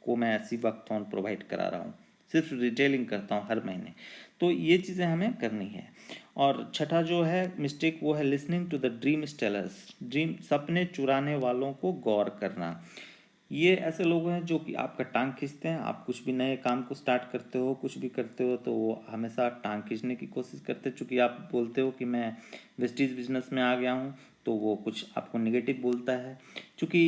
[SPEAKER 1] को मैं सीबकथॉर्न प्रोवाइड करा रहा हूँ, सिर्फ रिटेलिंग करता हूँ हर महीने। तो ये चीज़ें हमें करनी है। और छठा जो है मिस्टेक वो है listening to the dream stealers, dream सपने चुराने वालों को गौर करना। ये ऐसे लोग हैं जो कि आपका टांग खींचते हैं। आप कुछ भी नए काम को स्टार्ट करते हो, कुछ भी करते हो, तो वो हमेशा टांग खींचने की कोशिश करते हैं। चूँकि आप बोलते हो कि मैं वेस्टीज बिजनेस में आ गया हूँ, तो वो कुछ आपको नेगेटिव बोलता है। चूँकि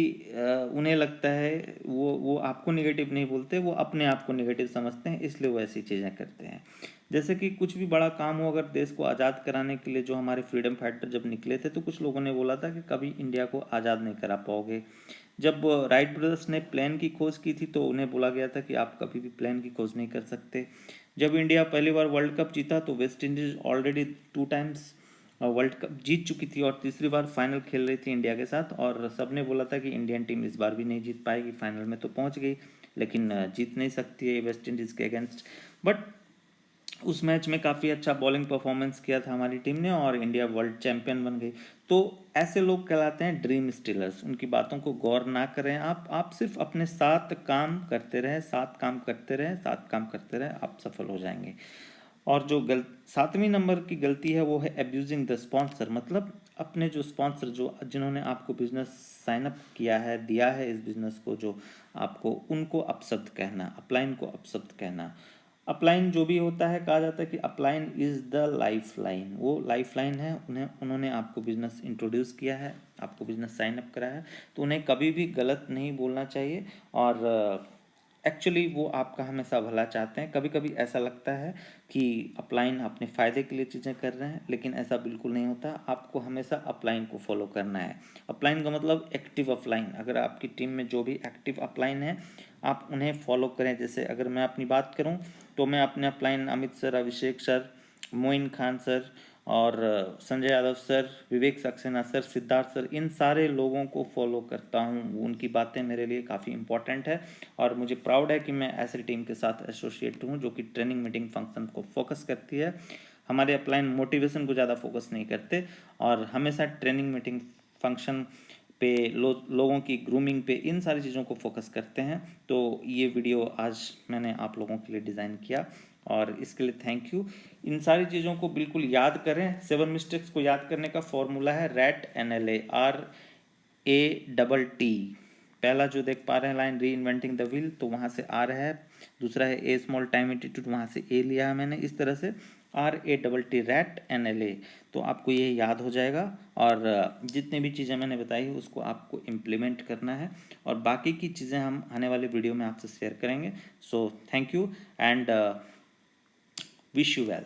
[SPEAKER 1] उन्हें लगता है, वो आपको नेगेटिव नहीं बोलते, वो अपने आप को नेगेटिव समझते हैं, इसलिए वो ऐसी चीज़ें करते हैं। जैसे कि कुछ भी बड़ा काम हो, अगर देश को आज़ाद कराने के लिए जो हमारे फ्रीडम फाइटर जब निकले थे, तो कुछ लोगों ने बोला था कि कभी इंडिया को आज़ाद नहीं करा पाओगे। जब राइट ब्रदर्स ने प्लेन की खोज की थी तो उन्हें बोला गया था कि आप कभी भी प्लेन की खोज नहीं कर सकते। जब इंडिया पहली बार वर्ल्ड कप जीता तो West Indies already 2 times world cup जीत चुकी थी और तीसरी बार फाइनल खेल रही थी इंडिया के साथ, और सबने बोला था कि इंडियन टीम इस बार भी नहीं जीत पाएगी। फाइनल में तो पहुंच गई, लेकिन जीत नहीं सकती है वेस्ट इंडीज़ के अगेंस्ट। बट उस मैच में काफ़ी अच्छा बॉलिंग परफॉर्मेंस किया था हमारी टीम ने और इंडिया वर्ल्ड चैंपियन बन गई। तो ऐसे लोग कहलाते हैं ड्रीम स्टीलर्स। उनकी बातों को गौर ना करें, आप सिर्फ अपने साथ काम करते रहें, साथ काम करते रहें, साथ काम करते रहें, आप सफल हो जाएंगे। और जो 7वीं नंबर की गलती है वो है एब्यूजिंग द स्पॉन्सर, मतलब अपने जो स्पॉन्सर जो जिन्होंने आपको बिजनेस साइन अप किया है, दिया है इस बिजनेस को, जो आपको, उनको अपशब्द कहना, अपलाइन को अपशब्द कहना। अपलाइन जो भी होता है, कहा जाता है कि upline is the life line, वो लाइफ लाइन है। उन्होंने आपको बिजनेस इंट्रोड्यूस किया है, आपको बिजनेस साइन अप कराया है, तो उन्हें कभी भी गलत नहीं बोलना चाहिए। और एक्चुअली वो आपका हमेशा भला चाहते हैं। कभी कभी ऐसा लगता है कि अपलाइन अपने फ़ायदे के लिए चीज़ें कर रहे हैं, लेकिन ऐसा बिल्कुल नहीं होता। आपको हमेशा अपलाइन को फॉलो करना है। अपलाइन का मतलब एक्टिव अपलाइन। अगर आपकी टीम में जो भी एक्टिव अपलाइन है, आप उन्हें फॉलो करें। जैसे अगर मैं अपनी बात करूं तो मैं अपने अपलाइन अमित सर, अभिषेक सर, मोइन खान सर और संजय यादव सर, विवेक सक्सेना सर, सिद्धार्थ सर, इन सारे लोगों को फॉलो करता हूँ। उनकी बातें मेरे लिए काफ़ी इंपॉर्टेंट है और मुझे प्राउड है कि मैं ऐसी टीम के साथ एसोसिएट हूँ जो कि ट्रेनिंग मीटिंग फंक्शन को फोकस करती है। हमारे अपलाइन मोटिवेशन को ज़्यादा फोकस नहीं करते और हमेशा ट्रेनिंग मीटिंग फंक्शन पे लोगों की ग्रूमिंग पे, इन सारी चीज़ों को फोकस करते हैं। तो ये वीडियो आज मैंने आप लोगों के लिए डिज़ाइन किया और इसके लिए थैंक यू। इन सारी चीज़ों को बिल्कुल याद करें। 7 मिस्टेक्स को याद करने का फॉर्मूला है RAT NLA, RATT। पहला जो देख पा रहे हैं लाइन, री इन्वेंटिंग द व्हील, तो वहाँ से R है। दूसरा है ए स्मॉल टाइम एटीट्यूड, वहाँ से A लिया है मैंने। इस तरह से RATT, RAT NLA, तो आपको ये याद हो जाएगा। और जितनी भी चीज़ें मैंने बताई उसको आपको इम्प्लीमेंट करना है और बाकी की चीज़ें हम आने वाले वीडियो में आपसे शेयर करेंगे। So thank you and wish you well.